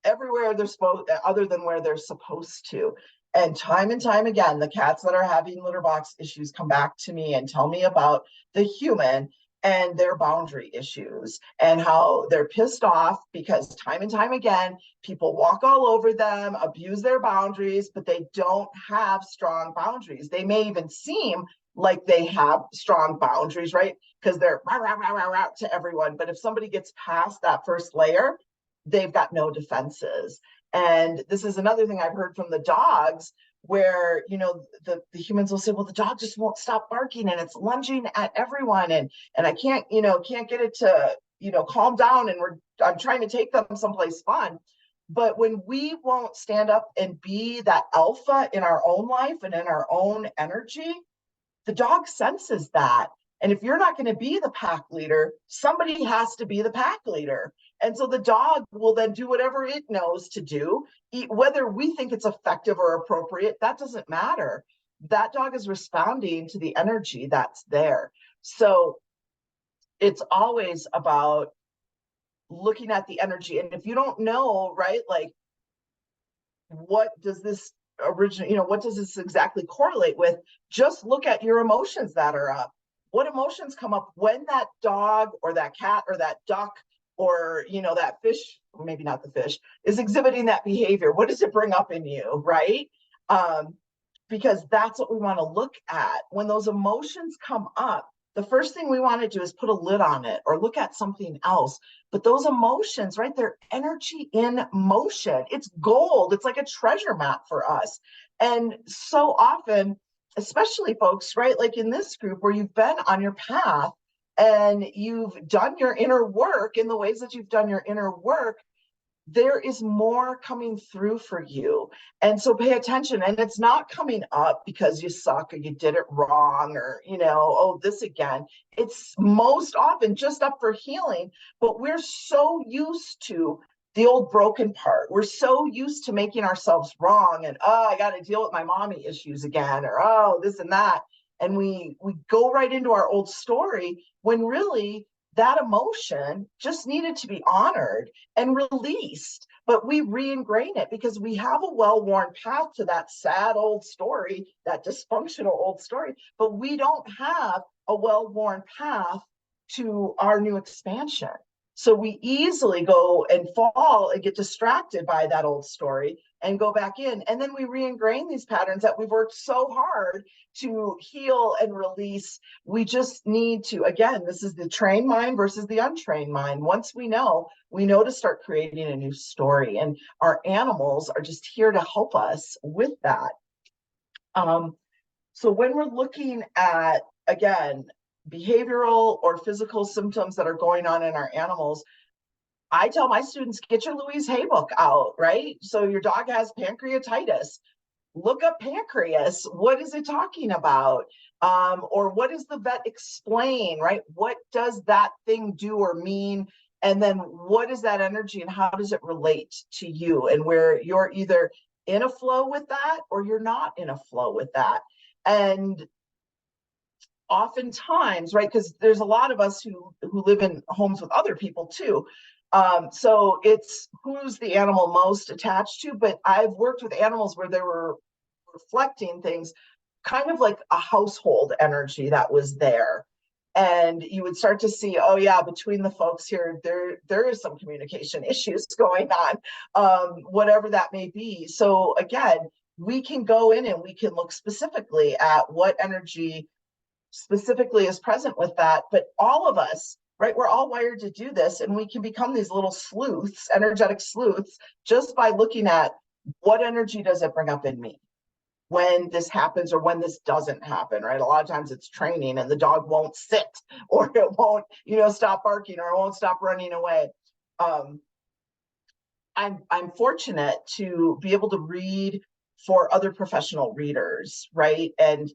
everywhere they're supposed, other than where they're supposed to. And time again, the cats that are having litter box issues come back to me and tell me about the human and their boundary issues and how they're pissed off because time and time again, people walk all over them, abuse their boundaries, but they don't have strong boundaries. They may even seem like they have strong boundaries, right? Because they're rah, rah, rah, rah, rah, to everyone. But if somebody gets past that first layer, they've got no defenses. And this is another thing I've heard from the dogs, where the humans will say, well, the dog just won't stop barking and it's lunging at everyone, and I can't get it to calm down, and I'm trying to take them someplace fun. But when we won't stand up and be that alpha in our own life and in our own energy, the dog senses that. And if you're not going to be the pack leader, somebody has to be the pack leader. And so the dog will then do whatever it knows to do, whether we think it's effective or appropriate, that doesn't matter. That dog is responding to the energy that's there. So it's always about looking at the energy. And if you don't know, right, like, what does this what does this exactly correlate with? Just look at your emotions that are up. What emotions come up when that dog or that cat or that duck or that fish, maybe not the fish, is exhibiting that behavior? What does it bring up in you, right? Because that's what we want to look at. When those emotions come up, the first thing we want to do is put a lid on it or look at something else. But those emotions, right, they're energy in motion. It's gold. It's like a treasure map for us. And so often, especially folks, right, like in this group where you've been on your path and you've done your inner work in the ways that you've done your inner work, there is more coming through for you. And so pay attention. And it's not coming up because you suck or you did it wrong or, oh, this again. It's most often just up for healing. But we're so used to the old broken part. We're so used to making ourselves wrong and, oh, I got to deal with my mommy issues again, or, oh, this and that. And we go right into our old story when really that emotion just needed to be honored and released, but we re-ingrain it because we have a well-worn path to that sad old story, that dysfunctional old story, but we don't have a well-worn path to our new expansion. So we easily go and fall and get distracted by that old story and go back in. And then we re-ingrain these patterns that we've worked so hard to heal and release. We just need to, again, this is the trained mind versus the untrained mind. Once we know to start creating a new story. And our animals are just here to help us with that. So when we're looking at, again, behavioral or physical symptoms that are going on in our animals, I tell my students, get your Louise Hay book out, right? So your dog has pancreatitis. Look up pancreas. What is it talking about? Or what does the vet explain, right? What does that thing do or mean? And then what is that energy and how does it relate to you? And where you're either in a flow with that or you're not in a flow with that. And oftentimes, right, because there's a lot of us who live in homes with other people too. So it's who's the animal most attached to, but I've worked with animals where they were reflecting things kind of like a household energy that was there. And you would start to see, oh yeah, between the folks here, there is some communication issues going on, whatever that may be. So again, we can go in and we can look specifically at what energy specifically is present with that. But all of us, right, we're all wired to do this, and we can become these little sleuths, energetic sleuths, just by looking at what energy does it bring up in me when this happens or when this doesn't happen, right? A lot of times it's training and the dog won't sit or it won't, stop barking or it won't stop running away. I'm fortunate to be able to read for other professional readers, right? And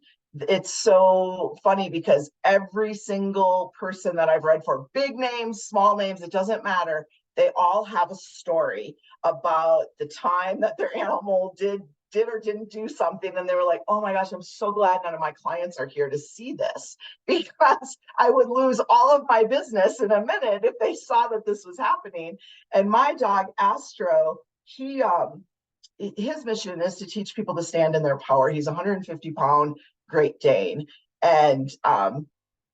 it's so funny because every single person that I've read for, big names, small names, it doesn't matter. They all have a story about the time that their animal did or didn't do something. And they were like, oh my gosh, I'm so glad none of my clients are here to see this, because I would lose all of my business in a minute if they saw that this was happening. And my dog, Astro, his mission is to teach people to stand in their power. He's a 150-pound Great Dane. And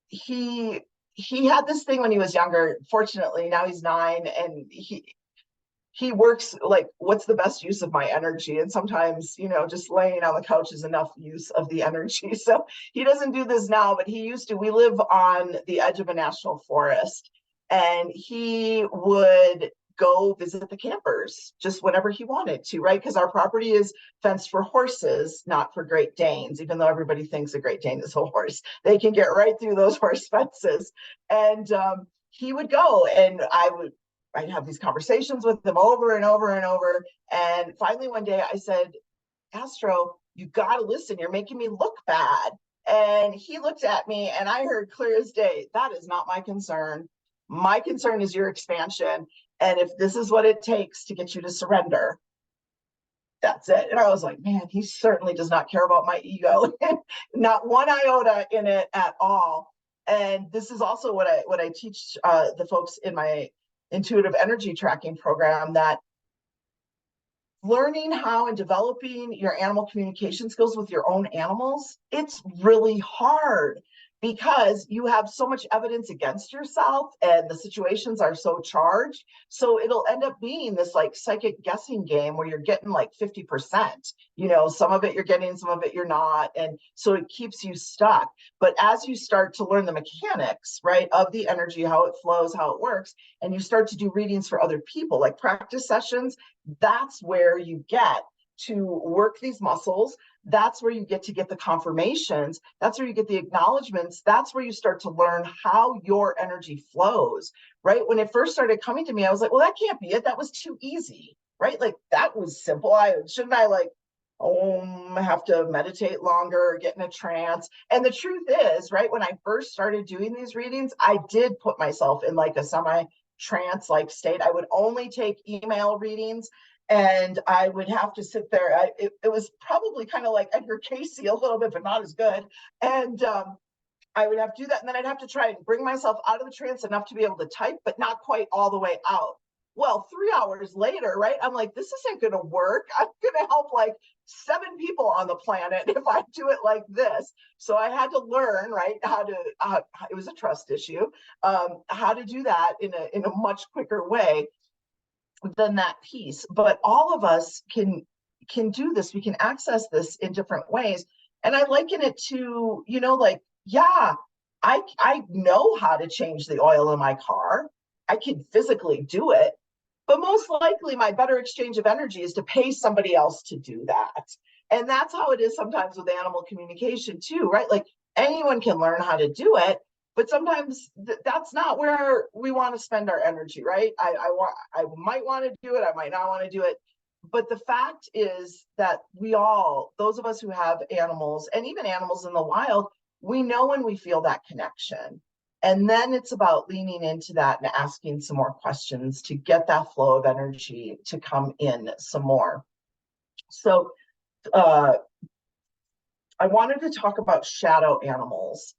he had this thing when he was younger. Fortunately, now he's 9, and he works like, what's the best use of my energy? And sometimes, just laying on the couch is enough use of the energy. So he doesn't do this now, but he used to. We live on the edge of a national forest, and he would go visit the campers just whenever he wanted to, right? Because our property is fenced for horses, not for Great Danes, even though everybody thinks a Great Dane is a horse. They can get right through those horse fences. And he would go, and I'd have these conversations with him over and over and over. And finally one day I said, Astro, you got to listen. You're making me look bad. And he looked at me, and I heard clear as day, that is not my concern. My concern is your expansion. And if this is what it takes to get you to surrender, that's it. And I was like, man, he certainly does not care about my ego, not one iota in it at all. And this is also what I teach the folks in my intuitive energy tracking program, that learning how and developing your animal communication skills with your own animals, it's really hard because you have so much evidence against yourself and the situations are so charged. So it'll end up being this like psychic guessing game where you're getting like 50%, some of it you're getting, some of it you're not. And so it keeps you stuck. But as you start to learn the mechanics, right, of the energy, how it flows, how it works, and you start to do readings for other people, like practice sessions, that's where you get to work these muscles. That's where you get to get the confirmations. That's where you get the acknowledgments. That's where you start to learn how your energy flows, right? When it first started coming to me, I was like, well, that can't be it. That was too easy, right? Like that was simple. Shouldn't I like, have to meditate longer, get in a trance? And the truth is, right, when I first started doing these readings, I did put myself in like a semi-trance like state. I would only take email readings, and I would have to sit there. It was probably kind of like Edgar Casey a little bit, but not as good. And I would have to do that. And then I'd have to try and bring myself out of the trance enough to be able to type, but not quite all the way out. Well, 3 hours later, right, I'm like, this isn't going to work. I'm going to help like 7 people on the planet if I do it like this. So I had to learn, right, how to, it was a trust issue, how to do that in a much quicker way than that piece. But all of us can do this. We can access this in different ways. And I liken it to, like, yeah, I know how to change the oil in my car. I can physically do it. But most likely my better exchange of energy is to pay somebody else to do that. And that's how it is sometimes with animal communication too, right? Like anyone can learn how to do it, but sometimes that's not where we want to spend our energy, right? I might want to do it. I might not want to do it. But the fact is that we all, those of us who have animals and even animals in the wild, we know when we feel that connection. And then it's about leaning into that and asking some more questions to get that flow of energy to come in some more. So I wanted to talk about shadow animals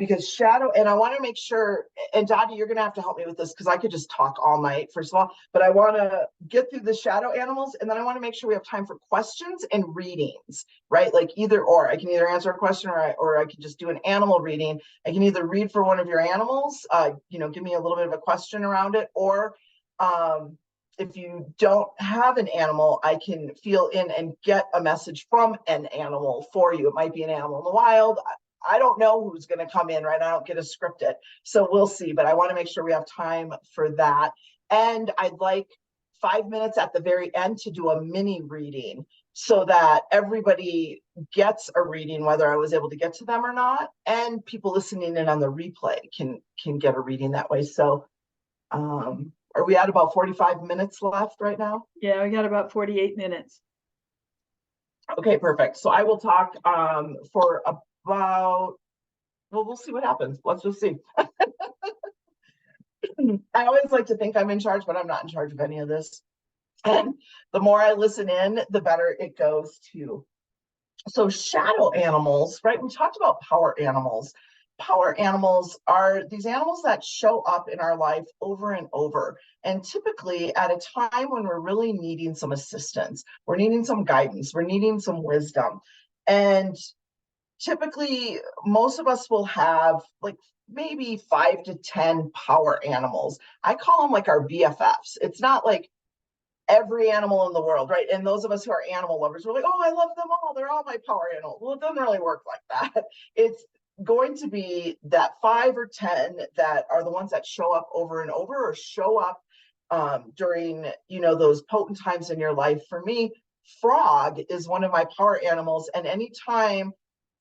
because and I want to make sure, and Dottie, you're going to have to help me with this because I could just talk all night, first of all, but I want to get through the shadow animals, and then I want to make sure we have time for questions and readings, right? Like either or. I can either answer a question or I can just do an animal reading. I can either read for one of your animals, give me a little bit of a question around it, or if you don't have an animal, I can feel in and get a message from an animal for you. It might be an animal in the wild. I don't know who's going to come in, right? I don't get to script it. So we'll see, but I want to make sure we have time for that. And I'd like 5 minutes at the very end to do a mini reading so that everybody gets a reading, whether I was able to get to them or not. And people listening in on the replay can get a reading that way. So are we at about 45 minutes left right now? Yeah, we got about 48 minutes. Okay, perfect. So I will talk for about, well, we'll see what happens. Let's just see. I always like to think I'm in charge, but I'm not in charge of any of this. And the more I listen in, the better it goes too. So shadow animals, right? We talked about power animals. Power animals are these animals that show up in our life over and over, and typically at a time when we're really needing some assistance, we're needing some guidance, we're needing some wisdom. And typically most of us will have like maybe 5 to 10 power animals. I call them like our BFFs. It's not like every animal in the world, right? And those of us who are animal lovers, we're like, oh, I love them all. They're all my power animals. Well, it doesn't really work like that. It's going to be that 5 or 10 that are the ones that show up over and over, or show up during, those potent times in your life. For me, frog is one of my power animals. And anytime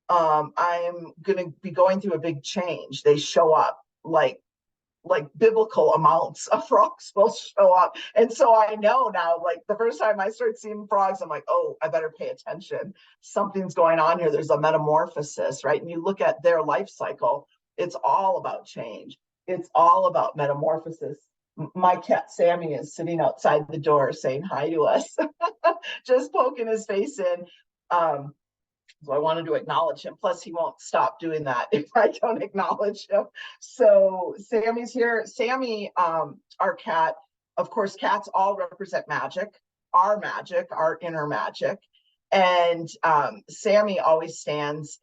I'm going to be going through a big change, they show up like biblical amounts of frogs will show up. And so I know now, like the first time I start seeing frogs, I'm like, oh, I better pay attention. Something's going on here. There's a metamorphosis, right? And you look at their life cycle, it's all about change. It's all about metamorphosis. My cat Sammy is sitting outside the door saying hi to us, just poking his face in. So I wanted to acknowledge him. Plus, he won't stop doing that if I don't acknowledge him. So Sammy's here. Sammy, our cat, of course, cats all represent magic, our inner magic. And Sammy always stands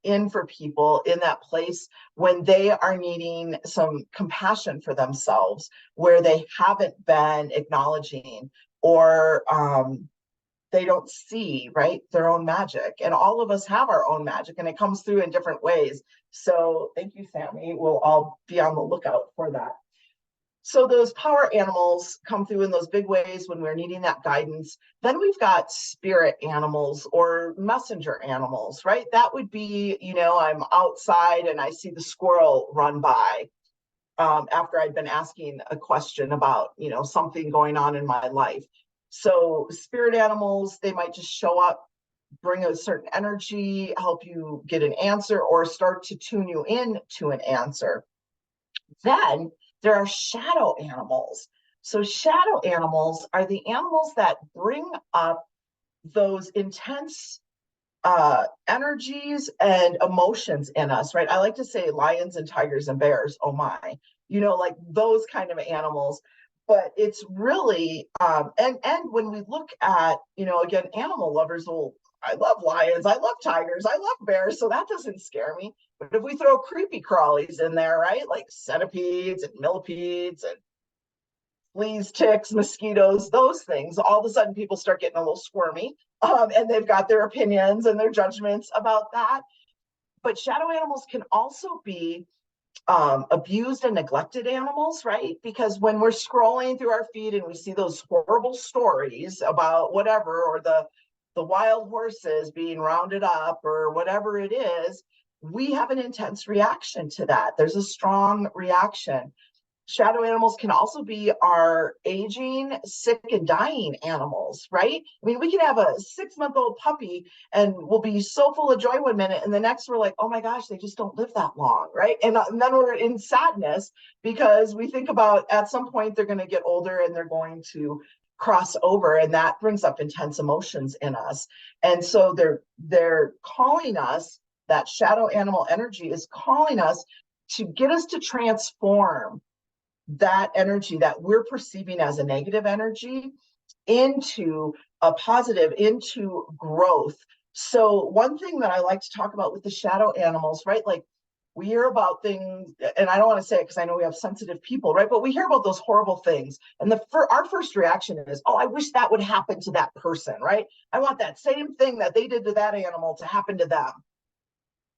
in for people in that place when they are needing some compassion for themselves, where they haven't been acknowledging, or they don't see, right, their own magic. And all of us have our own magic, and it comes through in different ways. So thank you, Sammy. We'll all be on the lookout for that. So those power animals come through in those big ways when we're needing that guidance. Then we've got spirit animals or messenger animals, right? That would be, I'm outside and I see the squirrel run by after I'd been asking a question about, something going on in my life. So spirit animals, they might just show up, bring a certain energy, help you get an answer, or start to tune you in to an answer. Then there are shadow animals. So shadow animals are the animals that bring up those intense energies and emotions in us, right? I like to say lions and tigers and bears, oh my, like those kind of animals. But it's really, and when we look at, again, animal lovers will, I love lions, I love tigers, I love bears, so that doesn't scare me. But if we throw creepy crawlies in there, right, like centipedes and millipedes and fleas, ticks, mosquitoes, those things, all of a sudden people start getting a little squirmy, and they've got their opinions and their judgments about that. But shadow animals can also be abused and neglected animals, right? Because when we're scrolling through our feed and we see those horrible stories about whatever, or the wild horses being rounded up or whatever it is, we have an intense reaction to that. There's a strong reaction. Shadow animals can also be our aging, sick, and dying animals, right? I mean, we can have a 6-month-old puppy and we'll be so full of joy one minute, and the next we're like, oh my gosh, they just don't live that long, right? And then we're in sadness because we think about at some point they're going to get older and they're going to cross over, and that brings up intense emotions in us. And so they're calling us, that shadow animal energy is calling us to get us to transform that energy that we're perceiving as a negative energy into a positive, into growth. So one thing that I like to talk about with the shadow animals, right? Like we hear about things, and I don't want to say it because I know we have sensitive people, right? But we hear about those horrible things. And our first reaction is, oh, I wish that would happen to that person, right? I want that same thing that they did to that animal to happen to them.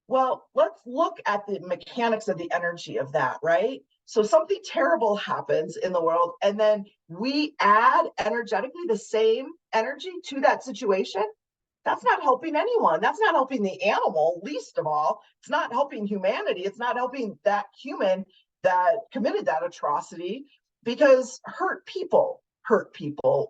Well, let's look at the mechanics of the energy of that, right? So something terrible happens in the world, and then we add energetically the same energy to that situation. That's not helping anyone. That's not helping the animal, least of all. It's not helping humanity. It's not helping that human that committed that atrocity, because hurt people,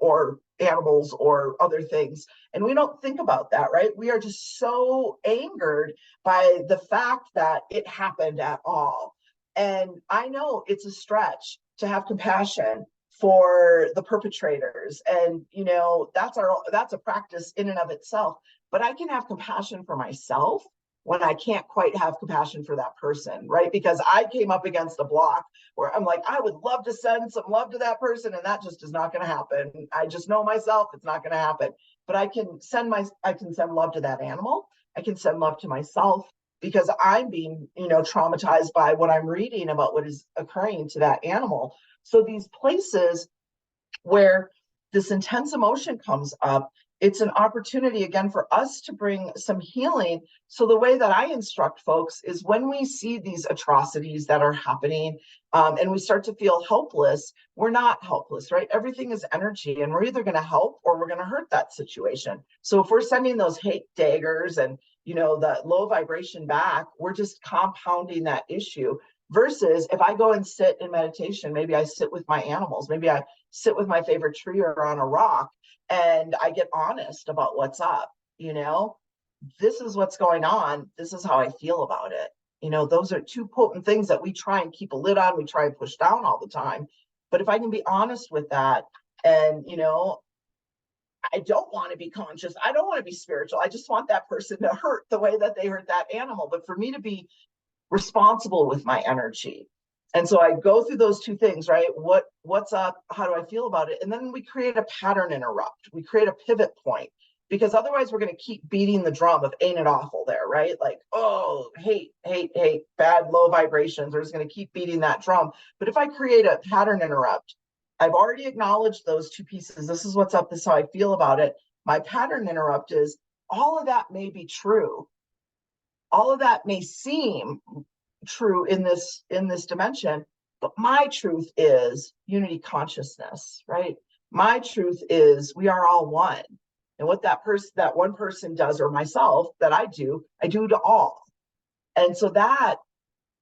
or animals or other things. And we don't think about that, right? We are just so angered by the fact that it happened at all. And I know it's a stretch to have compassion for the perpetrators. And, that's a practice in and of itself. But I can have compassion for myself when I can't quite have compassion for that person, right? Because I came up against a block where I'm like, I would love to send some love to that person, and that just is not going to happen. I just know myself, it's not going to happen. But I can send love to that animal. I can send love to myself, because I'm being, traumatized by what I'm reading about what is occurring to that animal. So these places where this intense emotion comes up, it's an opportunity again for us to bring some healing. So the way that I instruct folks is when we see these atrocities that are happening, and we start to feel helpless, we're not helpless, right? Everything is energy, and we're either going to help or we're going to hurt that situation. So if we're sending those hate daggers and that low vibration back, we're just compounding that issue. Versus if I go and sit in meditation, maybe I sit with my animals, maybe I sit with my favorite tree or on a rock, and I get honest about what's up. This is what's going on. This is how I feel about it. Those are two potent things that we try and keep a lid on. We try and push down all the time. But if I can be honest with that, and, I don't want to be conscious, I don't want to be spiritual, I just want that person to hurt the way that they hurt that animal. But for me to be responsible with my energy. And so I go through those two things, right? What's up? How do I feel about it? And then we create a pattern interrupt. We create a pivot point, because otherwise we're going to keep beating the drum of ain't it awful there, right? Like, oh, hate, bad, low vibrations. We're just going to keep beating that drum. But if I create a pattern interrupt, I've already acknowledged those two pieces. This is what's up. This is how I feel about it. My pattern interrupt is all of that may be true. All of that may seem true in this dimension, But my truth is unity consciousness, right? My truth is we are all one. And what that one person does, or myself that I do to all. And so that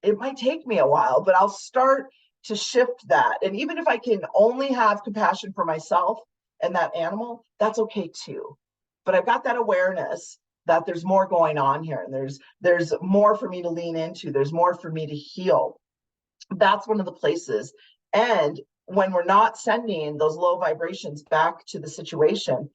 it might take me a while, but I'll start to shift that. And even if I can only have compassion for myself and that animal, that's okay too. But I've got that awareness that there's more going on here, and there's more for me to lean into. There's more for me to heal. That's one of the places. And when we're not sending those low vibrations back to the situation,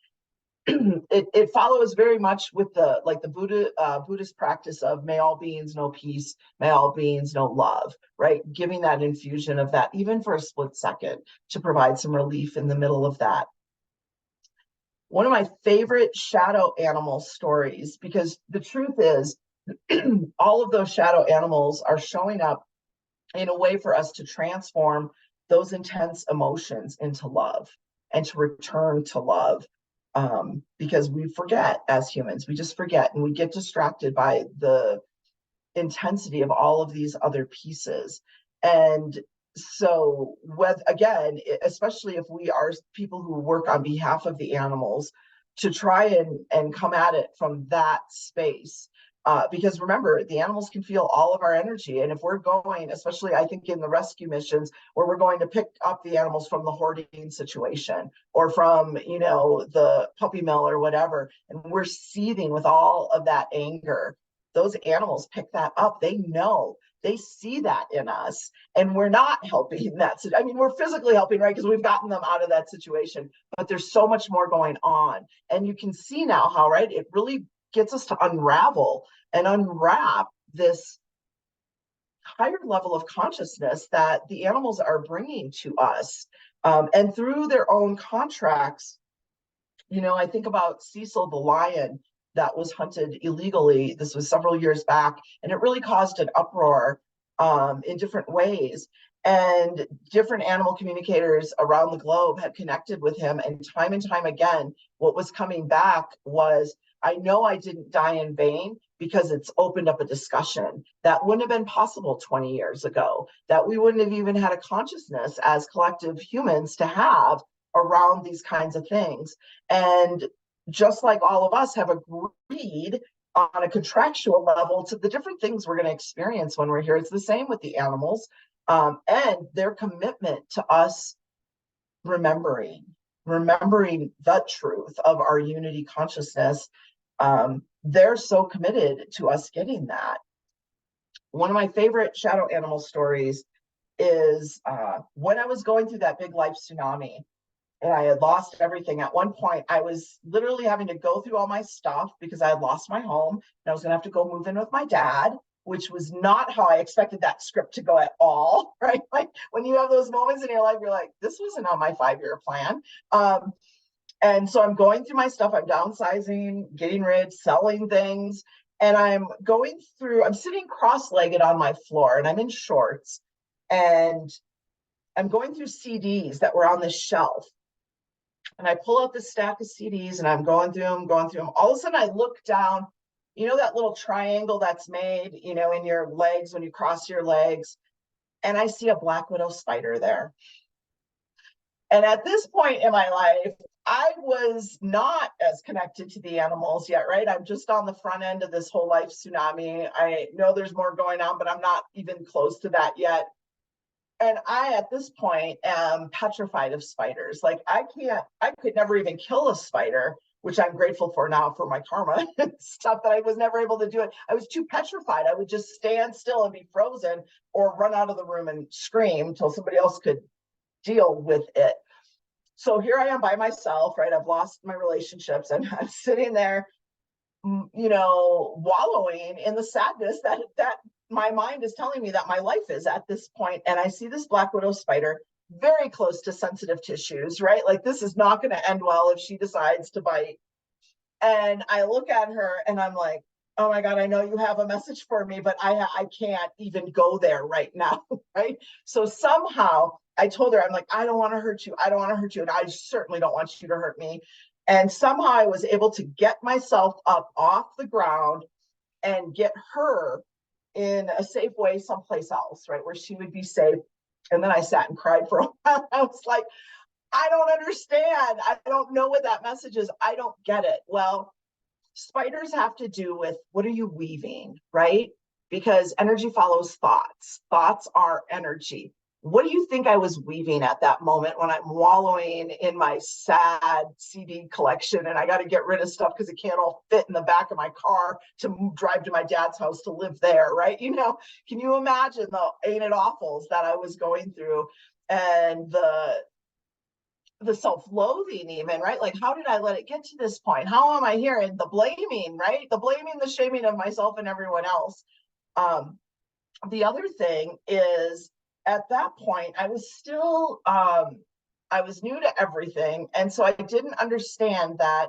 it follows very much with the Buddhist practice of may all beings know peace, may all beings know love, right? Giving that infusion of that, even for a split second, to provide some relief in the middle of that. One of my favorite shadow animal stories, because the truth is, all of those shadow animals are showing up in a way for us to transform those intense emotions into love and to return to love. Because we forget as humans, we just forget, and we get distracted by the intensity of all of these other pieces. And so again, especially if we are people who work on behalf of the animals, to try and come at it from that space. Because remember, the animals can feel all of our energy. And if we're going, especially I think in the rescue missions, where we're going to pick up the animals from the hoarding situation or from, the puppy mill or whatever, and we're seething with all of that anger, those animals pick that up. They know, they see that in us, and we're not helping that. I mean, we're physically helping, right? Because we've gotten them out of that situation, but there's so much more going on. And you can see now how, right, it really gets us to unravel and unwrap this higher level of consciousness that the animals are bringing to us. And through their own contracts, I think about Cecil the lion that was hunted illegally. This was several years back, and it really caused an uproar in different ways. And different animal communicators around the globe had connected with him. And time again, what was coming back was, I know I didn't die in vain, because it's opened up a discussion that wouldn't have been possible 20 years ago, that we wouldn't have even had a consciousness as collective humans to have around these kinds of things. And just like all of us have agreed on a contractual level to the different things we're going to experience when we're here, it's the same with the animals, and their commitment to us remembering the truth of our unity consciousness. They're so committed to us getting that. One of my favorite shadow animal stories is when I was going through that big life tsunami and I had lost everything. At one point, I was literally having to go through all my stuff because I had lost my home, and I was going to have to go move in with my dad, which was not how I expected that script to go at all, right? Like when you have those moments in your life, you're like, this wasn't on my 5-year plan. And so I'm going through my stuff, I'm downsizing, getting rid, selling things. And I'm sitting cross-legged on my floor, and I'm in shorts, and I'm going through CDs that were on the shelf. And I pull out this stack of CDs, and I'm going through them. All of a sudden I look down, that little triangle that's made, in your legs when you cross your legs. And I see a black widow spider there. And at this point in my life, I was not as connected to the animals yet, right? I'm just on the front end of this whole life tsunami. I know there's more going on, but I'm not even close to that yet. And I, at this point, am petrified of spiders. Like I could never even kill a spider, which I'm grateful for now for my karma and stuff, that I was never able to do it. I was too petrified. I would just stand still and be frozen, or run out of the room and scream till somebody else could deal with it. So here I am by myself, right? I've lost my relationships, and I'm sitting there, wallowing in the sadness that my mind is telling me that my life is at this point. And I see this black widow spider very close to sensitive tissues, right? Like this is not going to end well if she decides to bite. And I look at her and I'm like, oh my God, I know you have a message for me, but I can't even go there right now, right? So somehow I told her, I'm like, I don't want to hurt you. I don't want to hurt you. And I certainly don't want you to hurt me. And somehow I was able to get myself up off the ground and get her in a safe way someplace else, right, where she would be safe. And then I sat and cried for a while. I was like, I don't understand. I don't know what that message is. I don't get it. Well, spiders have to do with, what are you weaving, right? Because energy follows thoughts. Thoughts are energy. What do you think I was weaving at that moment when I'm wallowing in my sad CD collection and I got to get rid of stuff because it can't all fit in the back of my car to drive to my dad's house to live there, right? You know, can you imagine the ain't it awfuls that I was going through, and the self-loathing even, right? Like, how did I let it get to this point? How am I here? And the blaming, right? The blaming, the shaming of myself and everyone else. The other thing is, at that point, I was still, I was new to everything. And so I didn't understand that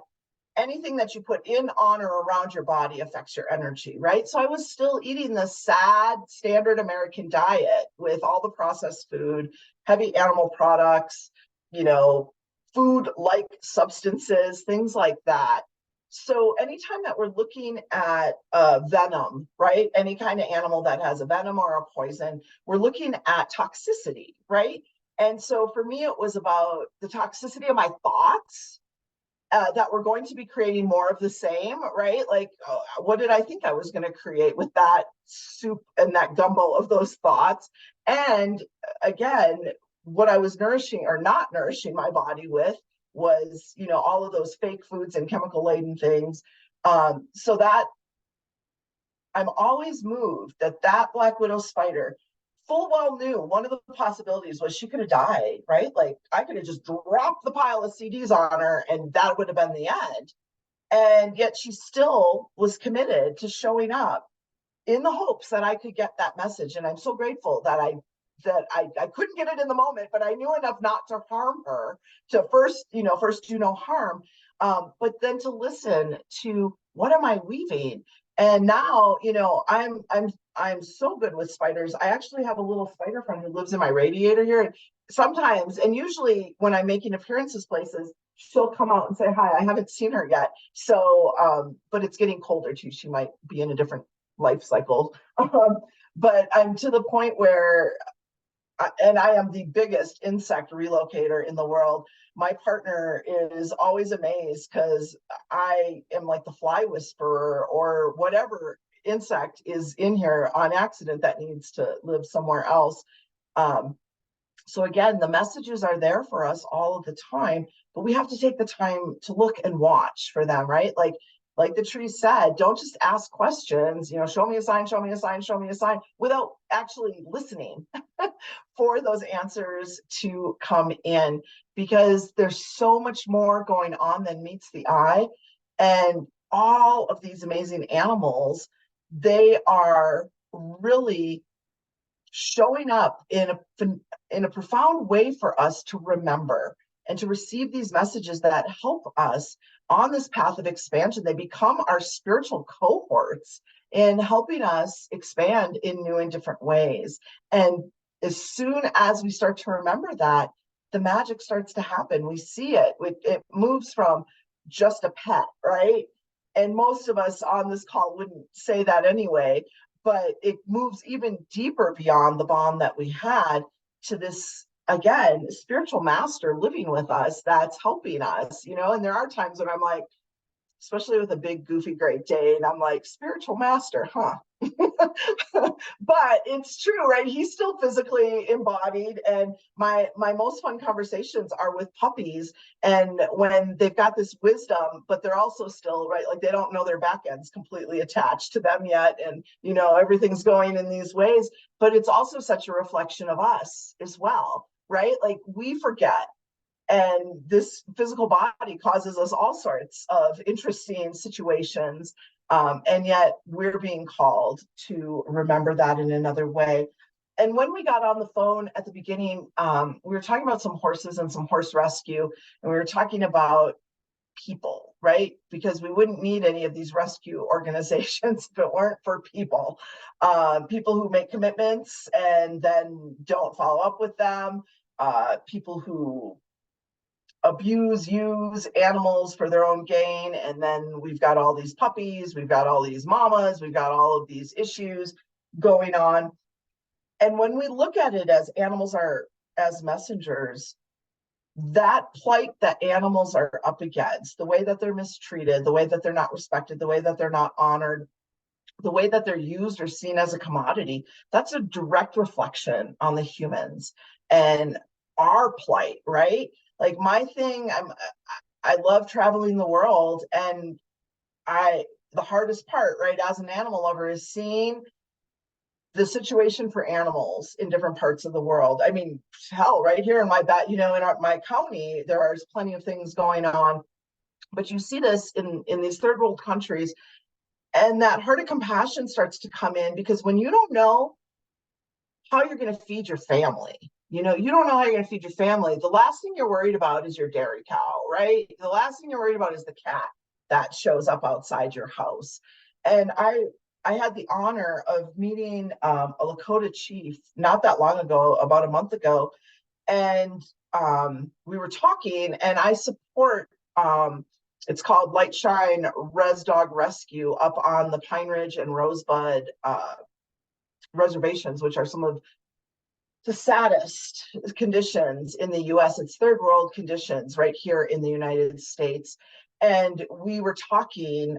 anything that you put in, on, or around your body affects your energy, right? So I was still eating the sad standard American diet with all the processed food, heavy animal products, you know, food-like substances, things like that. So anytime that we're looking at venom, right? Any kind of animal that has a venom or a poison, we're looking at toxicity, right? And so for me, it was about the toxicity of my thoughts that were going to be creating more of the same, right? Like, what did I think I was going to create with that soup and that gumbo of those thoughts? And again, what I was nourishing or not nourishing my body with was, you know, all of those fake foods and chemical laden things. So that I'm always moved that Black Widow spider full well knew one of the possibilities was she could have died, right? Like, I could have just dropped the pile of CDs on her and that would have been the end. And yet she still was committed to showing up in the hopes that I could get that message. And I'm so grateful that I couldn't get it in the moment, but I knew enough not to harm her, to first do no harm, but then to listen to, what am I weaving? And now, you know, I'm so good with spiders. I actually have a little spider friend who lives in my radiator here, and sometimes, and usually when I'm making appearances places, she'll come out and say hi. I haven't seen her yet, so but it's getting colder too. She might be in a different life cycle. But I'm to the point where, and I am the biggest insect relocator in the world. My partner is always amazed because I am like the fly whisperer or whatever insect is in here on accident that needs to live somewhere else. So again, the messages are there for us all of the time, but we have to take the time to look and watch for them, right? Like the tree said, don't just ask questions, you know, show me a sign, show me a sign, show me a sign, without actually listening for those answers to come in, because there's so much more going on than meets the eye. And all of these amazing animals, they are really showing up in a profound way for us to remember and to receive these messages that help us on this path of expansion. They become our spiritual cohorts in helping us expand in new and different ways. And as soon as we start to remember that, the magic starts to happen. We see it. It moves from just a pet, right? And most of us on this call wouldn't say that anyway, but it moves even deeper beyond the bond that we had to this, again, spiritual master living with us that's helping us, you know. And there are times when I'm like, especially with a big goofy Great Dane, I'm like, spiritual master, huh? But it's true, right? He's still physically embodied. And my most fun conversations are with puppies, and when they've got this wisdom, but they're also still, right, like they don't know their back end's completely attached to them yet, and you know, everything's going in these ways. But it's also such a reflection of us as well, right? Like, we forget, and this physical body causes us all sorts of interesting situations. And yet we're being called to remember that in another way. And when we got on the phone at the beginning, we were talking about some horses and some horse rescue, and we were talking about people, right? Because we wouldn't need any of these rescue organizations if it weren't for people. People who make commitments and then don't follow up with them, people who use animals for their own gain. And then we've got all these puppies, we've got all these mamas, we've got all of these issues going on. And when we look at it as animals are as messengers, that plight that animals are up against, the way that they're mistreated, the way that they're not respected, the way that they're not honored, the way that they're used or seen as a commodity, that's a direct reflection on the humans and our plight, right? Like my thing, I love traveling the world, and the hardest part, right, as an animal lover is seeing the situation for animals in different parts of the world. I mean, hell, right here in my my county, there's plenty of things going on, but you see this in these third world countries, and that heart of compassion starts to come in, because when you don't know how you're going to feed your family, you don't know how you're going to feed your family, the last thing you're worried about is your dairy cow, right? The last thing you're worried about is the cat that shows up outside your house. And I had the honor of meeting a Lakota chief not that long ago, about a month ago, and we were talking, and I support it's called Light Shine Res Dog Rescue up on the Pine Ridge and Rosebud reservations, which are some of the saddest conditions in the US. It's third world conditions right here in the United States. And we were talking,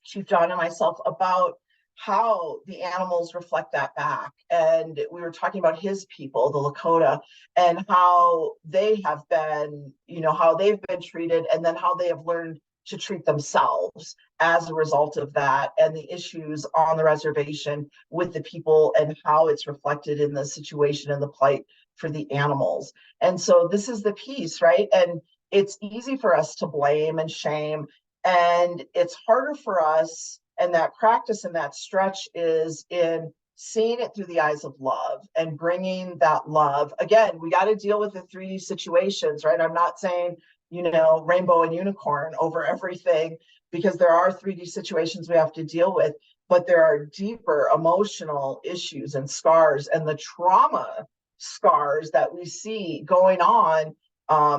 Chief John and myself, about how the animals reflect that back. And we were talking about his people, the Lakota, and how they have been, how they've been treated, and then how they have learned to treat themselves as a result of that, and the issues on the reservation with the people, and how it's reflected in the situation and the plight for the animals. And so this is the piece, right? And it's easy for us to blame and shame, and it's harder for us, and that practice and that stretch is in seeing it through the eyes of love and bringing that love. Again, we got to deal with the 3D situations, right? I'm not saying, rainbow and unicorn over everything, because there are 3D situations we have to deal with, but there are deeper emotional issues and scars, and the trauma scars that we see going on,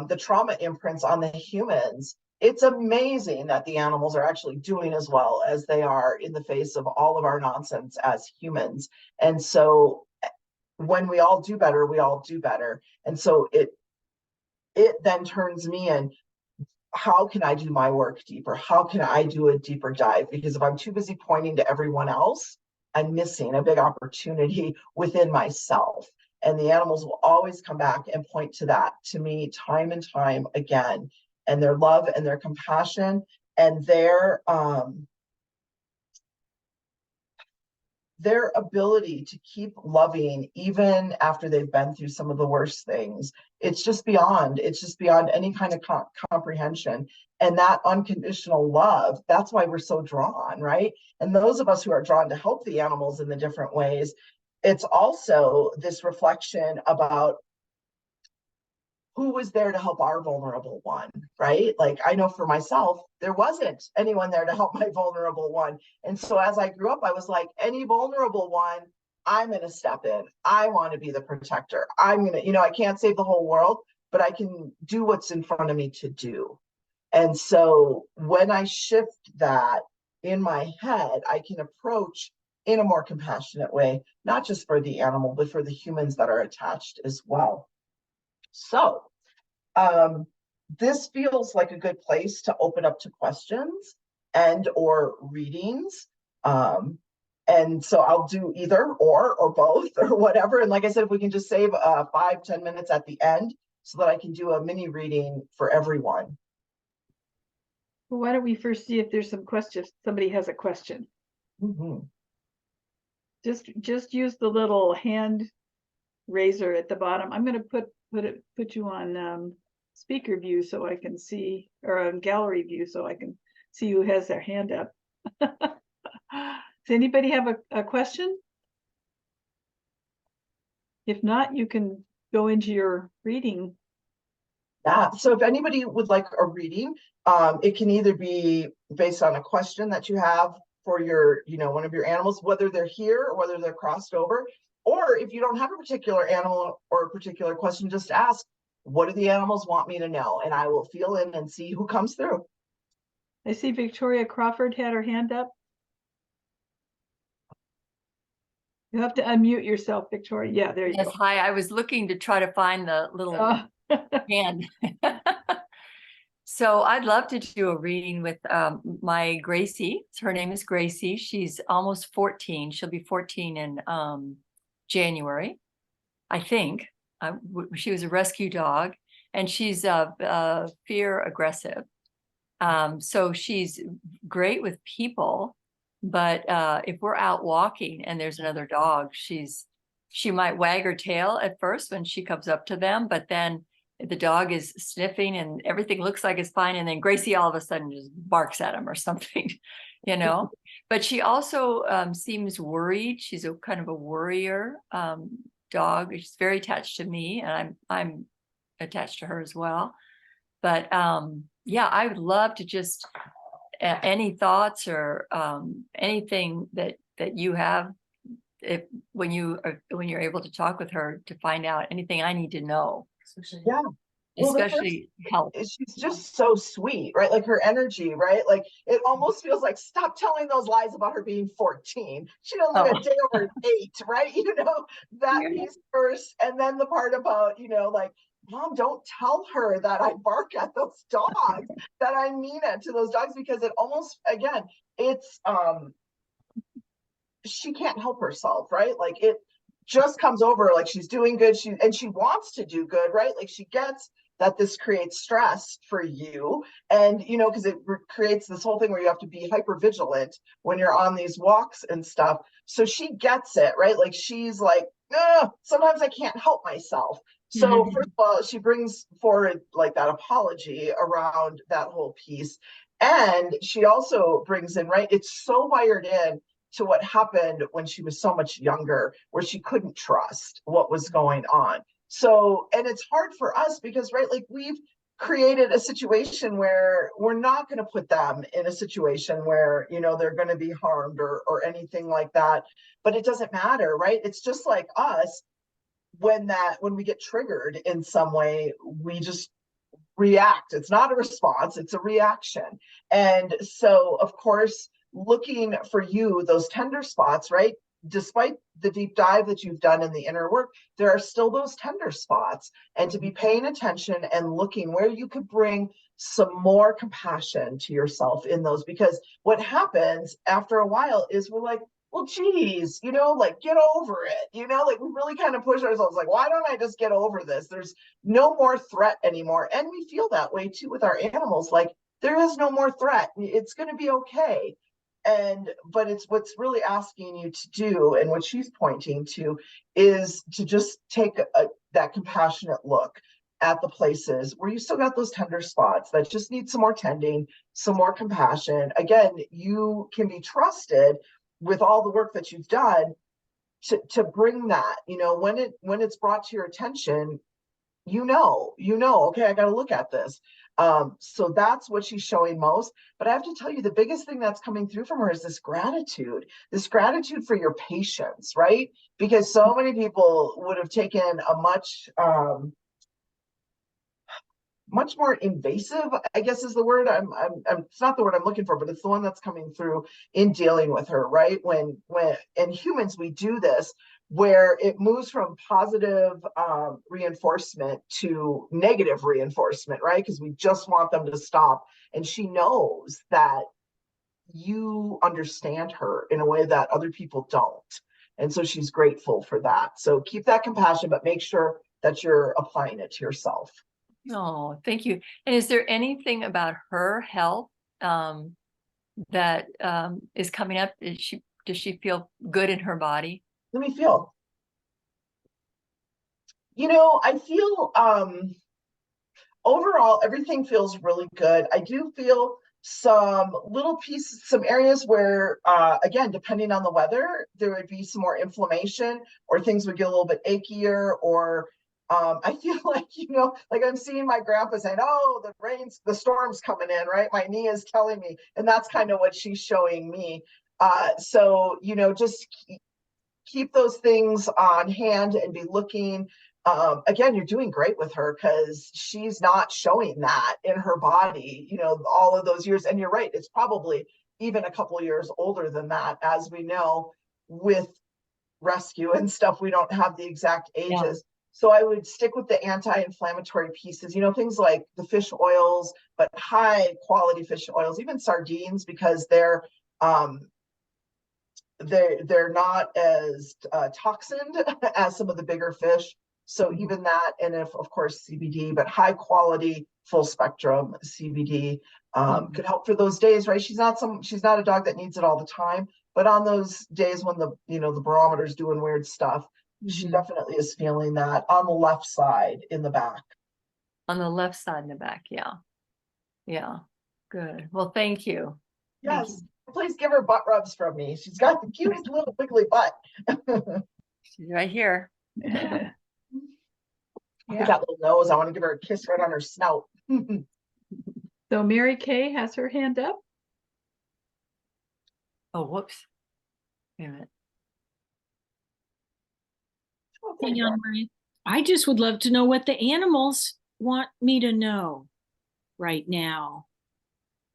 the trauma imprints on the humans. It's amazing that the animals are actually doing as well as they are in the face of all of our nonsense as humans. And so when we all do better, we all do better. And so it then turns me in, how can I do my work deeper? How can I do a deeper dive? Because if I'm too busy pointing to everyone else, I'm missing a big opportunity within myself. And the animals will always come back and point to that to me time and time again. And their love and their compassion and their ability to keep loving even after they've been through some of the worst things. It's just beyond any kind of comprehension. And that unconditional love, that's why we're so drawn, right? And those of us who are drawn to help the animals in the different ways, it's also this reflection about who was there to help our vulnerable one, right? Like, I know for myself, there wasn't anyone there to help my vulnerable one. And so as I grew up, I was like, any vulnerable one, I'm going to step in. I want to be the protector. I'm going to, I can't save the whole world, but I can do what's in front of me to do. And so when I shift that in my head, I can approach in a more compassionate way, not just for the animal, but for the humans that are attached as well. So this feels like a good place to open up to questions and or readings. And so I'll do either or both or whatever. And like I said, if we can just save 5-10 minutes at the end so that I can do a mini reading for everyone. Well, why don't we first see if there's some questions? Somebody has a question. Mm-hmm. Just use the little hand raiser at the bottom. I'm going to put you on speaker view so I can see, or on gallery view so I can see who has their hand up. Does anybody have a question? If not, you can go into your reading. Yeah, so if anybody would like a reading, it can either be based on a question that you have for your, one of your animals, whether they're here or whether they're crossed over, or if you don't have a particular animal or a particular question, just ask, what do the animals want me to know? And I will feel in and see who comes through. I see Victoria Crawford had her hand up. You have to unmute yourself, Victoria. Yeah, there you Yes, go. hi. I was looking to try to find the little Uh, hand. So I'd love to do a reading with my Gracie. Her name is Gracie. She's almost 14. She'll be 14 in January, I think. She was a rescue dog, and she's fear aggressive. So she's great with people, but if we're out walking and there's another dog, she might wag her tail at first when she comes up to them, but then the dog is sniffing and everything looks like it's fine, and then Gracie all of a sudden just barks at him or something, you know. But she also seems worried. She's a kind of a worrier dog. She's very attached to me, and I'm attached to her as well. But yeah, I would love to just any thoughts or anything that you have, if when you're able to talk with her, to find out anything I need to know. Yeah. Well, Especially health. she's just so sweet, right? Like her energy, right? Like it almost feels like, stop telling those lies about her being 14. She don't look a day over 8, right? You know, that piece first. And then the part about, you know, like, Mom, don't tell her that I bark at those dogs, that I mean it to those dogs, because it almost, again, it's, she can't help herself, right? Like it just comes over like she's doing good. She wants to do good, right? Like she gets that this creates stress for you. And, you know, because it creates this whole thing where you have to be hyper vigilant when you're on these walks and stuff. So she gets it, right? Like she's like, sometimes I can't help myself. So first of all, she brings forward like that apology around that whole piece. And she also brings in, right, it's so wired in to what happened when she was so much younger, where she couldn't trust what was going on. So, and it's hard for us because, right, like we've created a situation where we're not going to put them in a situation where, you know, they're going to be harmed or anything like that. But it doesn't matter, right? It's just like us, when we get triggered in some way, we just react. It's not a response, it's a reaction. And so, of course, looking for you, those tender spots, right? Despite the deep dive that you've done in the inner work, there are still those tender spots. And to be paying attention and looking where you could bring some more compassion to yourself in those. Because what happens after a while is we're like, well, geez, you know, like get over it, you know, like we really kind of push ourselves like, why don't I just get over this? There's no more threat anymore. And we feel that way too with our animals. Like there is no more threat. It's going to be okay. But it's what's really asking you to do, and what she's pointing to, is to just take that compassionate look at the places where you still got those tender spots that just need some more tending, some more compassion. Again, you can be trusted with all the work that you've done to bring that, you know, when it's brought to your attention, you know, okay, I got to look at this. So that's what she's showing most. But I have to tell you, the biggest thing that's coming through from her is this gratitude for your patience, right? Because so many people would have taken a much more invasive, I guess is the word. It's not the word I'm looking for, but it's the one that's coming through in dealing with her, right? When in humans, we do this where it moves from positive reinforcement to negative reinforcement, right? Because we just want them to stop. And she knows that you understand her in a way that other people don't. And so she's grateful for that. So keep that compassion, but make sure that you're applying it to yourself. Oh, thank you. And is there anything about her health that is coming up? Does she feel good in her body? Let me feel. You know, I feel overall everything feels really good. I do feel some little pieces, some areas where again, depending on the weather, there would be some more inflammation, or things would get a little bit achier, or I feel like, you know, like I'm seeing my grandpa saying, oh, the storm's coming in, right? My knee is telling me, and that's kind of what she's showing me. So, you know, just keep those things on hand and be looking. Again, you're doing great with her because she's not showing that in her body, you know, all of those years. And you're right, it's probably even a couple of years older than that, as we know, with rescue and stuff, we don't have the exact ages. So I would stick with the anti-inflammatory pieces, things like the fish oils, but high quality fish oils, even sardines, because they're not as toxined as some of the bigger fish. So even that, and if of course CBD, but high quality, full spectrum CBD could help for those days, right? She's not a dog that needs it all the time, but on those days when the barometer's doing weird stuff, she definitely is feeling that on the left side in the back. On the left side in the back, yeah. Yeah, good. Well, thank you. Thank Yes, please give her butt rubs from me. She's got the cutest little wiggly butt. She's right here. Look at that little nose. I want to give her a kiss right on her snout. So Mary Kay has her hand up. Oh, whoops. Wait a minute. Hang on, Maria. I just would love to know what the animals want me to know right now.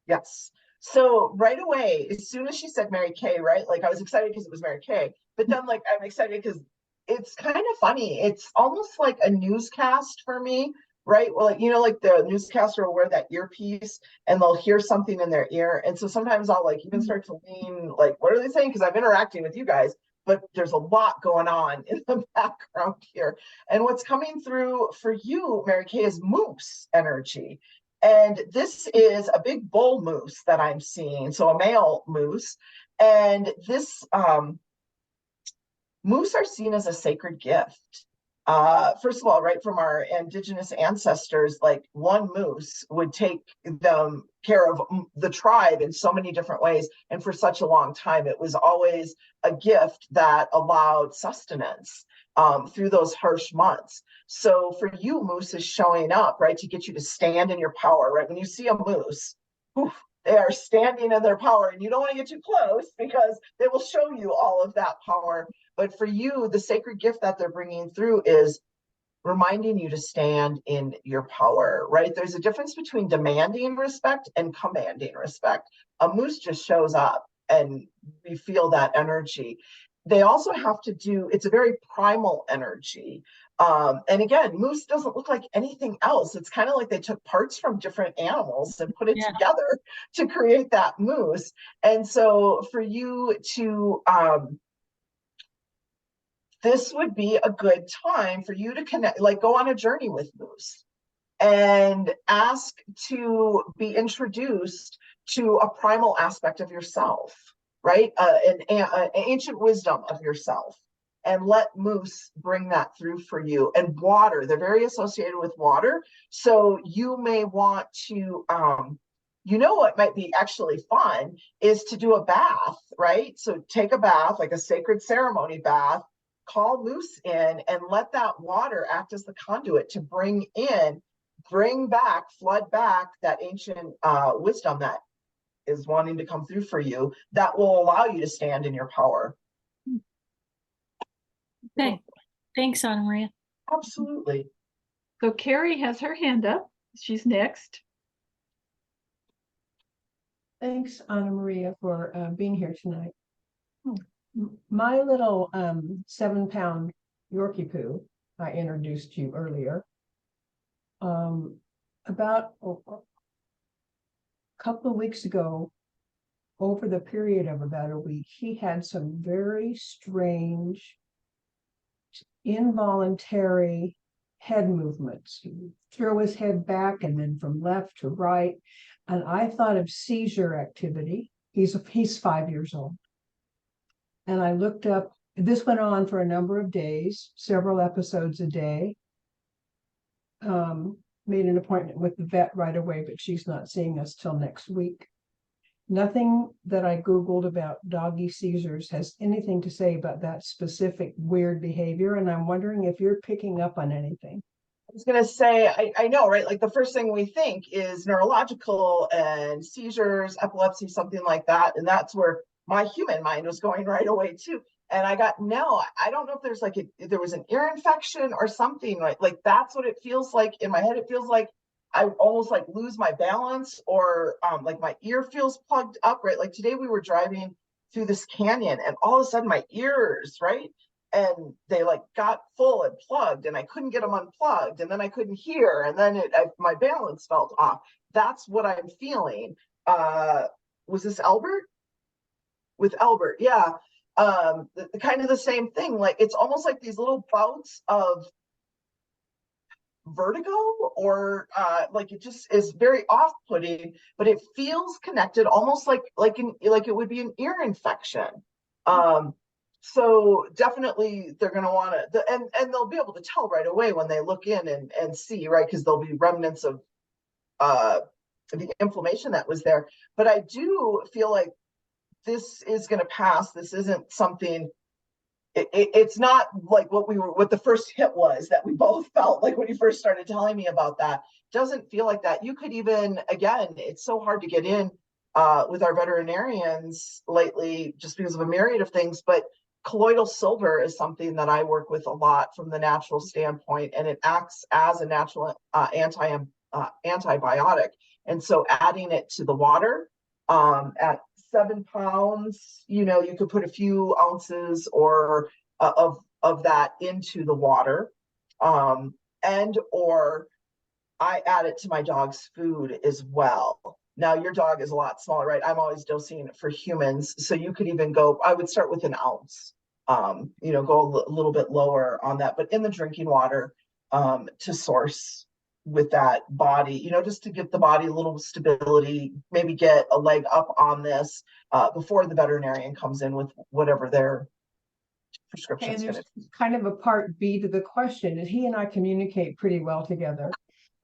Yes. So right away, as soon as she said Mary Kay, right? Like I was excited because it was Mary Kay, but then like I'm excited because it's kind of funny. It's almost like a newscast for me, right? Well, like, like the newscaster will wear that earpiece and they'll hear something in their ear. And so sometimes I'll like even start to lean, like, what are they saying? Because I'm interacting with you guys, but there's a lot going on in the background here. And what's coming through for you, Mary Kay, is moose energy. And this is a big bull moose that I'm seeing, so a male moose. And this moose are seen as a sacred gift. First of all, right from our indigenous ancestors, like one moose would take them care of the tribe in so many different ways. And for such a long time, it was always a gift that allowed sustenance through those harsh months. So for you, moose is showing up, right, to get you to stand in your power, right? When you see a moose, they are standing in their power, and you don't want to get too close because they will show you all of that power. But for you, the sacred gift that they're bringing through is reminding you to stand in your power, right? There's a difference between demanding respect and commanding respect. A moose just shows up and we feel that energy. They also have to it's a very primal energy. And again, moose doesn't look like anything else. It's kind of like they took parts from different animals and put it together to create that moose. And so for you to, this would be a good time for you to connect, like go on a journey with moose and ask to be introduced to a primal aspect of yourself, right? An ancient wisdom of yourself, and let moose bring that through for you. And water, they're very associated with water. So you may want to, what might be actually fun is to do a bath, right? So take a bath, like a sacred ceremony bath, call moose in and let that water act as the conduit to flood back that ancient wisdom that is wanting to come through for you, that will allow you to stand in your power. Okay. Thanks, Anna Maria. Absolutely. So Carrie has her hand up. She's next. Thanks, Anna Maria, for being here tonight. My little 7-pound Yorkie poo, I introduced you earlier. About a couple of weeks ago, over the period of about a week, he had some very strange, involuntary head movements. He would throw his head back and then from left to right. And I thought of seizure activity. He's 5 years old. And I looked up, this went on for a number of days, several episodes a day. Made an appointment with the vet right away, but she's not seeing us till next week. Nothing that I Googled about doggy seizures has anything to say about that specific weird behavior. And I'm wondering if you're picking up on anything. I was going to say, I know, right? Like the first thing we think is neurological and seizures, epilepsy, something like that. And that's where my human mind was going right away too. And I don't know if there's there was an ear infection or something, right? Like that's what it feels like in my head. It feels like I almost like lose my balance, or like my ear feels plugged up, right? Like today we were driving through this canyon and all of a sudden my ears, right? and they like got full and plugged, and I couldn't get them unplugged, and then I couldn't hear, and then my balance felt off. That's what I'm feeling. Was this Albert? With Albert, yeah. Kind of the same thing. Like, it's almost like these little bouts of vertigo, or like it just is very off-putting, but it feels connected, almost like it would be an ear infection. So definitely they're going to want to, and they'll be able to tell right away when they look in and see, right, because there'll be remnants of the inflammation that was there. But I do feel like this is going to pass. This isn't something, it's not like what the first hit was that we both felt like when you first started telling me about that. Doesn't feel like that. You could even, again, it's so hard to get in with our veterinarians lately just because of a myriad of things, but colloidal silver is something that I work with a lot from the natural standpoint, and it acts as a natural antibiotic. And so adding it to the water at 7 pounds, you could put a few ounces or of that into the water, and or I add it to my dog's food as well. Now your dog is a lot smaller, right? I'm always dosing for humans, so you could even go, I would start with an ounce, go a little bit lower on that, but in the drinking water, to source with that body, just to give the body a little stability, maybe get a leg up on this before the veterinarian comes in with whatever their prescription is. And there's kind of a part B to the question, and he and I communicate pretty well together,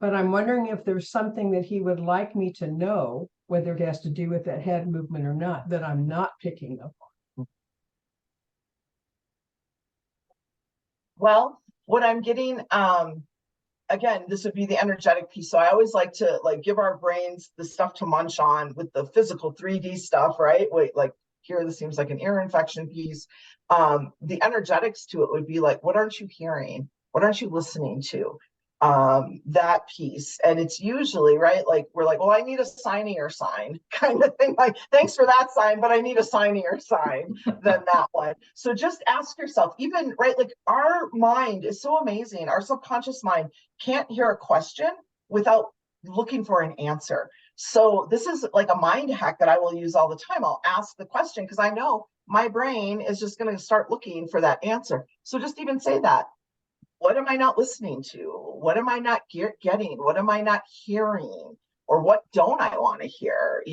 but I'm wondering if there's something that he would like me to know, whether it has to do with that head movement or not, that I'm not picking up on. Well, what I'm getting, again, this would be the energetic piece. So I always like to give our brains the stuff to munch on with the physical 3D stuff, right? Like here, this seems like an ear infection piece. The energetics to it would be like, what aren't you hearing? What aren't you listening to? That piece. And it's usually, right, like we're like, well, I need a signier sign kind of thing. Like, thanks for that sign, but I need a signier sign than that one. So just ask yourself, even, right, like our mind is so amazing. Our subconscious mind can't hear a question without looking for an answer. So this is like a mind hack that I will use all the time. I'll ask the question because I know my brain is just going to start looking for that answer. So just even say that. What am I not listening to? What am I not getting? What am I not hearing? Or what don't I want to hear?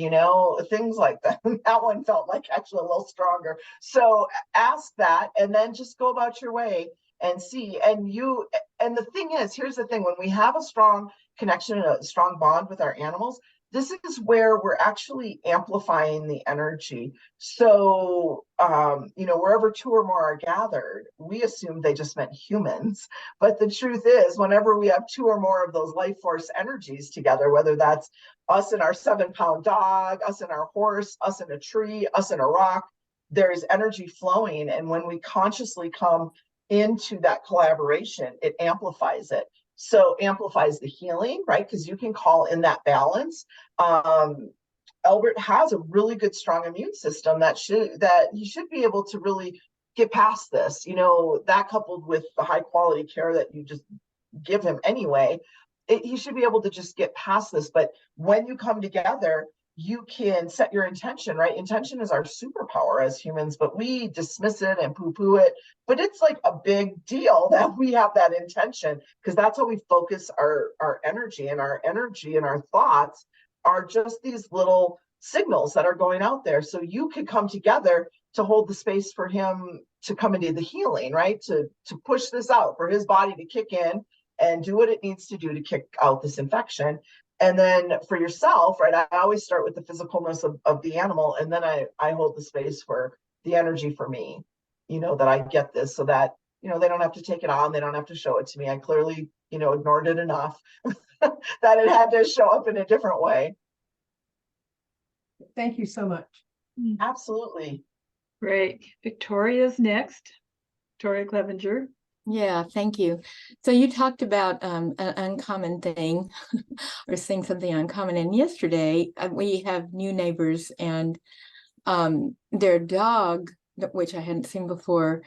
Things like that. That one felt like actually a little stronger. So ask that and then just go about your way and see. And the thing is, here's the thing, when we have a strong connection and a strong bond with our animals, this is where we're actually amplifying the energy. So, wherever 2 or more are gathered, we assume they just meant humans. But the truth is, whenever we have 2 or more of those life force energies together, whether that's us and our 7-pound dog, us and our horse, us and a tree, us and a rock, there is energy flowing. And when we consciously come into that collaboration, it amplifies it. So amplifies the healing, right? Because you can call in that balance. Albert has a really good, strong immune system that he should be able to really get past this. That coupled with the high quality care that you just give him anyway, he should be able to just get past this. But when you come together, you can set your intention, right? Intention is our superpower as humans, but we dismiss it and poo-poo it. But it's like a big deal that we have that intention, because that's how we focus our energy, and our energy and our thoughts are just these little signals that are going out there. So you could come together to hold the space for him to come into the healing, right? To push this out, for his body to kick in and do what it needs to do to kick out this infection. And then for yourself, right, I always start with the physicalness of the animal, and then I hold the space for the energy for me, that I get this, so that, they don't have to take it on, they don't have to show it to me. I clearly, ignored it enough that it had to show up in a different way. Thank you so much. Absolutely. Great. Victoria's next. Victoria Clevenger. Yeah, thank you. So you talked about an uncommon thing or saying something uncommon. And yesterday we have new neighbors, and their dog, which I hadn't seen before,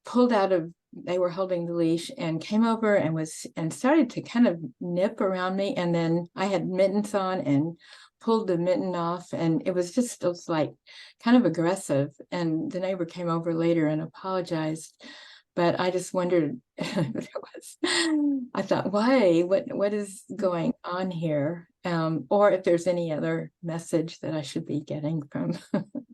pulled out of, they were holding the leash and came over and started to kind of nip around me. And then I had mittens on and pulled the mitten off, and it was like kind of aggressive. And the neighbor came over later and apologized. But I just wondered, I thought, why? What is going on here? Or if there's any other message that I should be getting from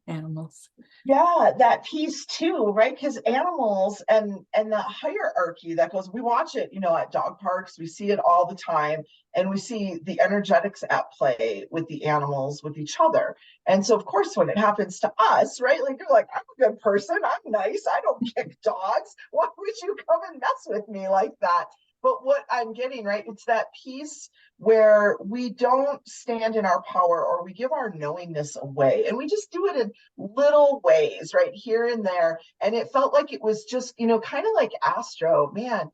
animals. Yeah, that piece too, right? Because animals and the hierarchy that goes, we watch it, at dog parks, we see it all the time, and we see the energetics at play with the animals, with each other. And so, of course, when it happens to us, right? Like, you're like, I'm a good person, I'm nice, I don't kick dogs. Why would you come and mess with me like that? But what I'm getting, right, it's that piece where we don't stand in our power, or we give our knowingness away, and we just do it in little ways, right, here and there. And it felt like it was just, kind of like Astro, man,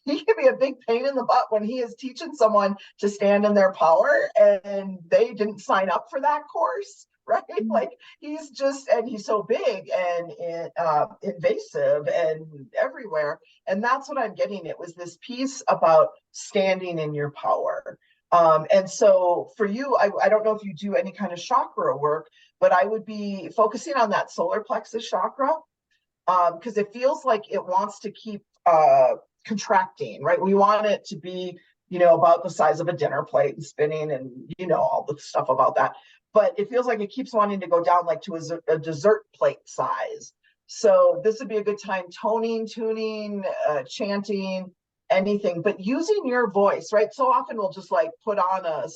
he can be a big pain in the butt when he is teaching someone to stand in their power and they didn't sign up for that course, right? Like, he's so big and invasive and everywhere. And that's what I'm getting. It was this piece about standing in your power. And so for you, I don't know if you do any kind of chakra work, but I would be focusing on that solar plexus chakra, because it feels like it wants to keep contracting, right? We want it to be, about the size of a dinner plate and spinning and, all the stuff about that. But it feels like it keeps wanting to go down like to a dessert plate size. So this would be a good time toning, tuning, chanting, anything, but using your voice, right? So often we'll just like put on a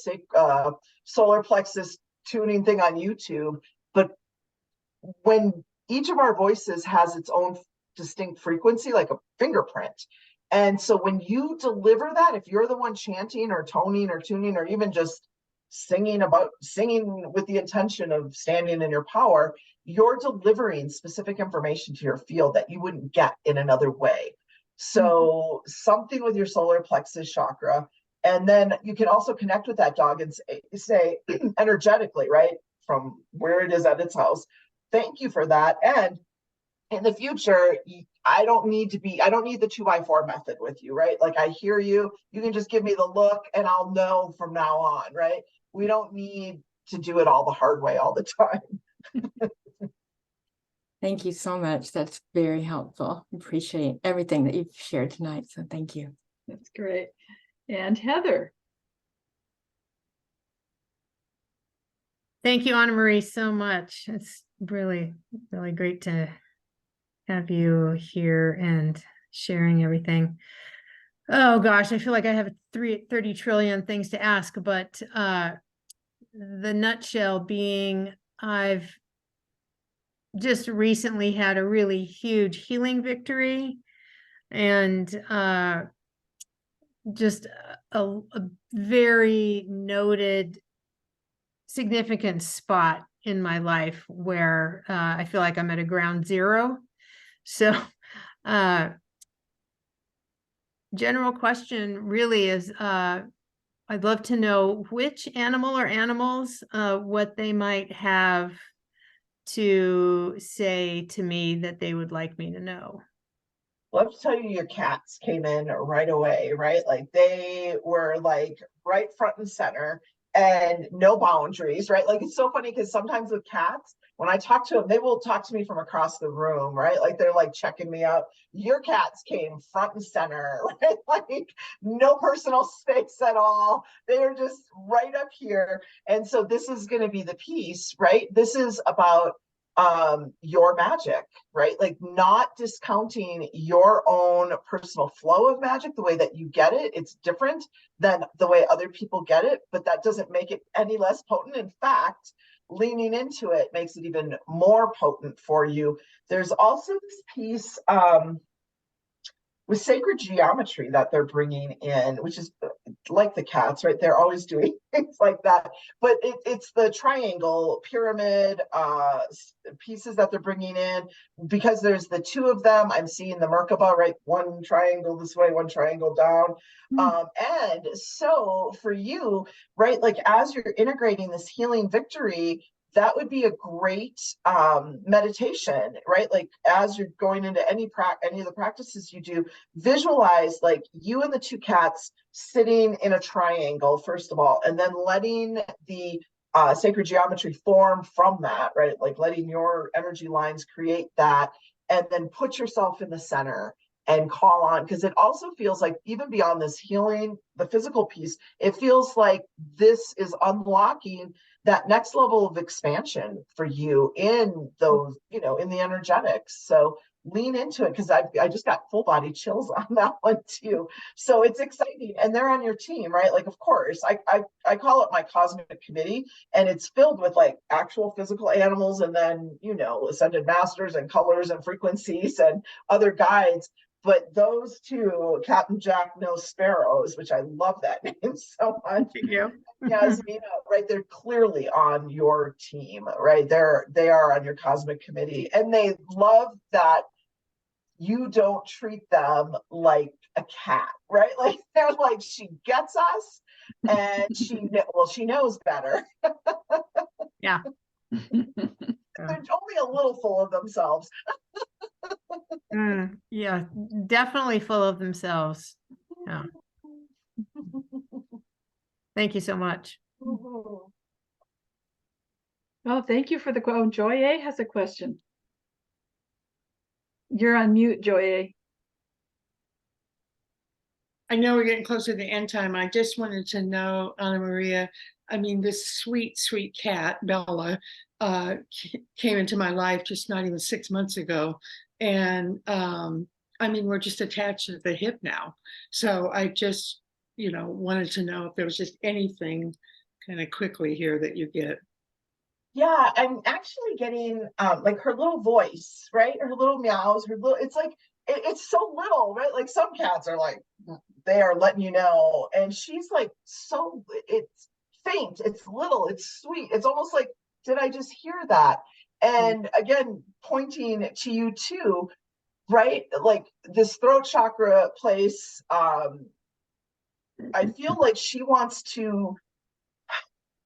solar plexus tuning thing on YouTube, but when each of our voices has its own distinct frequency, like a fingerprint. And so when you deliver that, if you're the one chanting or toning or tuning, or even just singing with the intention of standing in your power, you're delivering specific information to your field that you wouldn't get in another way. So something with your solar plexus chakra. And then you can also connect with that dog and say energetically, right, from where it is at its house, thank you for that. And in the future, I don't need the 2x4 method with you, right? Like, I hear you, you can just give me the look and I'll know from now on, right? We don't need to do it all the hard way all the time. Thank you so much. That's very helpful. Appreciate everything that you've shared tonight. So thank you. That's great. And Heather. Thank you, Anna Marie, so much. It's really, really great to have you here and sharing everything. Oh gosh, I feel like I have 30 trillion things to ask, but the nutshell being, I've just recently had a really huge healing victory, and just a very noted significant spot in my life where I feel like I'm at a ground zero. So general question really is, I'd love to know which animal or animals, what they might have to say to me that they would like me to know. Well, I have to tell you, your cats came in right away, right? Like, they were like right front and center and no boundaries, right? Like, it's so funny because sometimes with cats, when I talk to them, they will talk to me from across the room, right? Like, they're like checking me out. Your cats came front and center, right? Like, no personal space at all. They're just right up here. And so this is going to be the piece, right? This is about your magic, right? Like, not discounting your own personal flow of magic, the way that you get it. It's different than the way other people get it, but that doesn't make it any less potent. In fact, leaning into it makes it even more potent for you. There's also this piece with sacred geometry that they're bringing in, which is like the cats, right? They're always doing things like that. But it's the triangle pyramid pieces that they're bringing in, because there's the two of them. I'm seeing the Merkaba, right? One triangle this way, one triangle down. And so for you, right, like, as you're integrating this healing victory, that would be a great meditation, right? Like as you're going into any of the practices you do, visualize like you and the two cats sitting in a triangle, first of all, and then letting the sacred geometry form from that, right? Like letting your energy lines create that, and then put yourself in the center and call on, because it also feels like even beyond this healing, the physical piece, it feels like this is unlocking that next level of expansion for you in those, in the energetics. So lean into it, because I just got full body chills on that one too. So it's exciting, and they're on your team, right? Like, of course, I call it my cosmic committee, and it's filled with like actual physical animals, and then ascended masters and colors and frequencies and other guides. But those two, Captain Jack No Sparrows, which I love that name so much. Thank you. Yasmina, right? They're clearly on your team, right? They are on your cosmic committee, and they love that you don't treat them like a cat, right? Like they're like, she gets us, and she knows better. Yeah. They're only a little full of themselves. Yeah, definitely full of themselves. Yeah. Thank you so much. Oh, thank you for the quote. Joy A has a question. You're on mute, Joy A. I know we're getting closer to the end time. I just wanted to know, Anna Maria, I mean, this sweet, sweet cat, Bella, came into my life just not even 6 months ago. And I mean, we're just attached at the hip now. So I just, wanted to know if there was just anything kind of quickly here that you get. Yeah, I'm actually getting like her little voice, right? Her little meows, it's like, it's so little, right? Like some cats are like, they are letting you know. And she's like, it's faint, it's little, it's sweet. It's almost like, did I just hear that? And again, pointing to you too, right? Like this throat chakra place, I feel like she wants to,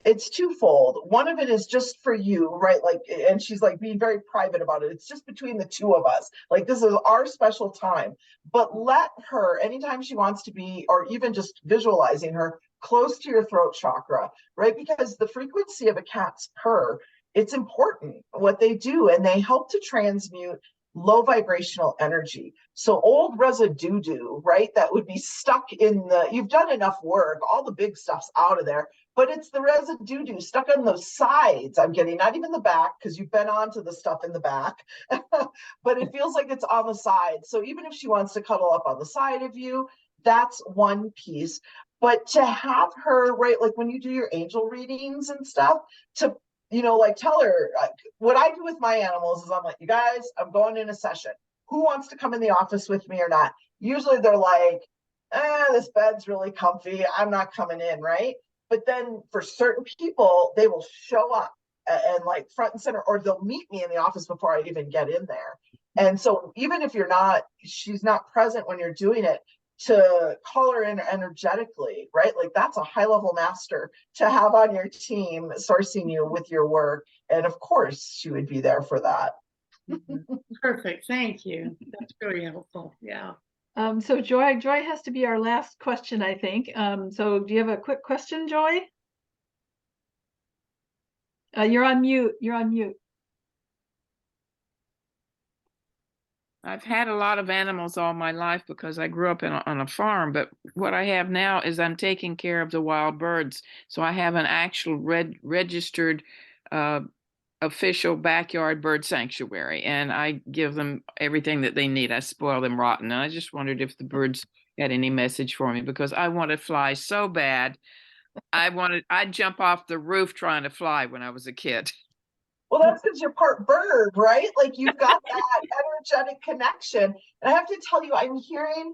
it's twofold. One of it is just for you, right? Like, and she's like being very private about it. It's just between the two of us. Like, this is our special time. But let her, anytime she wants to be, or even just visualizing her close to your throat chakra, right? Because the frequency of a cat's purr, it's important what they do, and they help to transmute low vibrational energy. So old residue, right? That would be stuck in you've done enough work, all the big stuff's out of there, but it's the residue stuck on those sides. I'm getting, not even the back, because you've been onto the stuff in the back, but it feels like it's on the side. So even if she wants to cuddle up on the side of you, that's one piece. But to have her, right, like when you do your angel readings and stuff, to like tell her, what I do with my animals is I'm like, you guys, I'm going in a session. Who wants to come in the office with me or not? Usually they're like, this bed's really comfy, I'm not coming in, right? But then for certain people, they will show up and like front and center, or they'll meet me in the office before I even get in there. And so even if she's not present when you're doing it, to call her in energetically, right? Like that's a high level master to have on your team, sourcing you with your work. And of course she would be there for that. Perfect. Thank you. That's really helpful. Yeah. So Joy has to be our last question, I think. So do you have a quick question, Joy? You're on mute. You're on mute. I've had a lot of animals all my life because I grew up on a farm, but what I have now is I'm taking care of the wild birds. So I have an actual registered official backyard bird sanctuary, and I give them everything that they need. I spoil them rotten. And I just wondered if the birds had any message for me, because I want to fly so bad. I'd jump off the roof trying to fly when I was a kid. Well, that's because you're part bird, right? Like you've got that energetic connection. And I have to tell you, I'm hearing,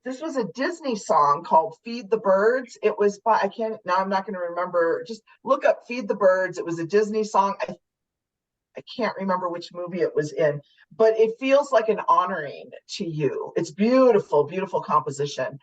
this was a Disney song called Feed the Birds. It was by, I'm not going to remember. Just look up Feed the Birds. It was a Disney song. I can't remember which movie it was in, but it feels like an honoring to you. It's beautiful, beautiful composition.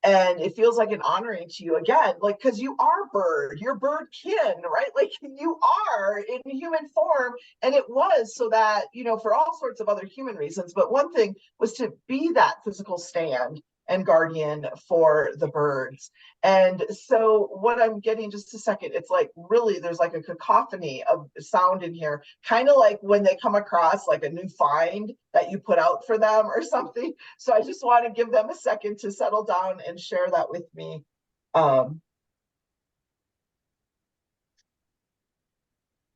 And it feels like an honoring to you again, like, because you are bird, you're bird kin, right? Like you are in human form. And it was so that, you know, for all sorts of other human reasons. But one thing was to be that physical stand and guardian for the birds. And so what I'm getting, just a second, it's like really there's like a cacophony of sound in here, kind of like when they come across like a new find that you put out for them or something. So I just want to give them a second to settle down and share that with me.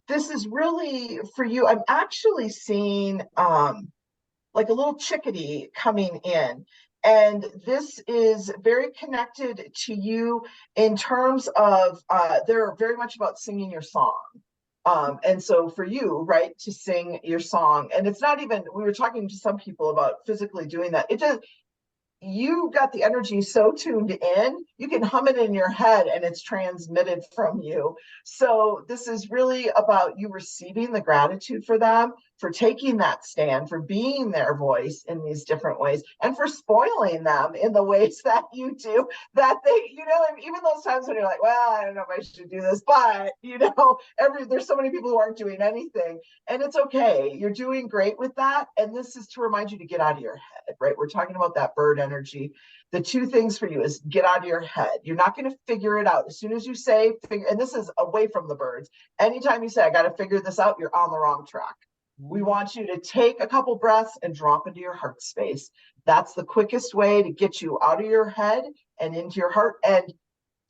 This is really for you. I'm actually seeing like a little chickadee coming in. And this is very connected to you in terms of they're very much about singing your song. And so for you, right, to sing your song, and it's not even, we were talking to some people about physically doing that. It just, you got the energy so tuned in, you can hum it in your head and it's transmitted from you. So this is really about you receiving the gratitude for them, for taking that stand, for being their voice in these different ways, and for spoiling them in the ways that you do, that they, you know, even those times when you're like, well, I don't know if I should do this, but you know, there's so many people who aren't doing anything, and it's okay. You're doing great with that. And this is to remind you to get out of your head, right? We're talking about that bird energy. The two things for you is get out of your head. You're not going to figure it out. As soon as you say, and this is away from the birds, anytime you say, I got to figure this out, you're on the wrong track. We want you to take a couple breaths and drop into your heart space. That's the quickest way to get you out of your head and into your heart and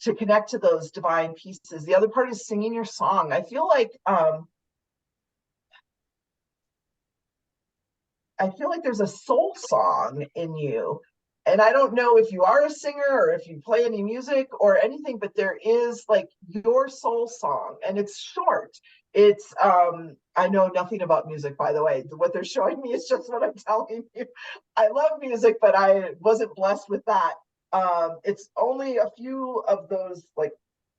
to connect to those divine pieces. The other part is singing your song. I feel like there's a soul song in you. And I don't know if you are a singer or if you play any music or anything, but there is like your soul song, and it's short. It's I know nothing about music, by the way. What they're showing me is just what I'm telling you. I love music, but I wasn't blessed with that. It's only a few of those like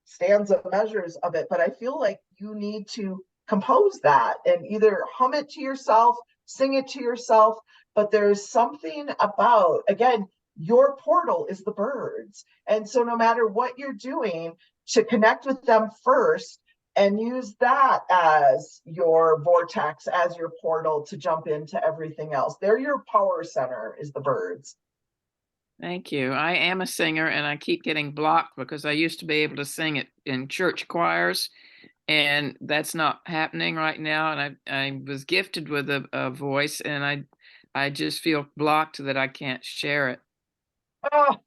stanza measures of it, but I feel like you need to compose that and either hum it to yourself, sing it to yourself. But there's something about, again, your portal is the birds. And so no matter what you're doing, to connect with them first and use that as your vortex, as your portal to jump into everything else. They're your power center, is the birds. Thank you. I am a singer and I keep getting blocked because I used to be able to sing it in church choirs, and that's not happening right now. And I was gifted with a voice, and I just feel blocked that I can't share it. Oh,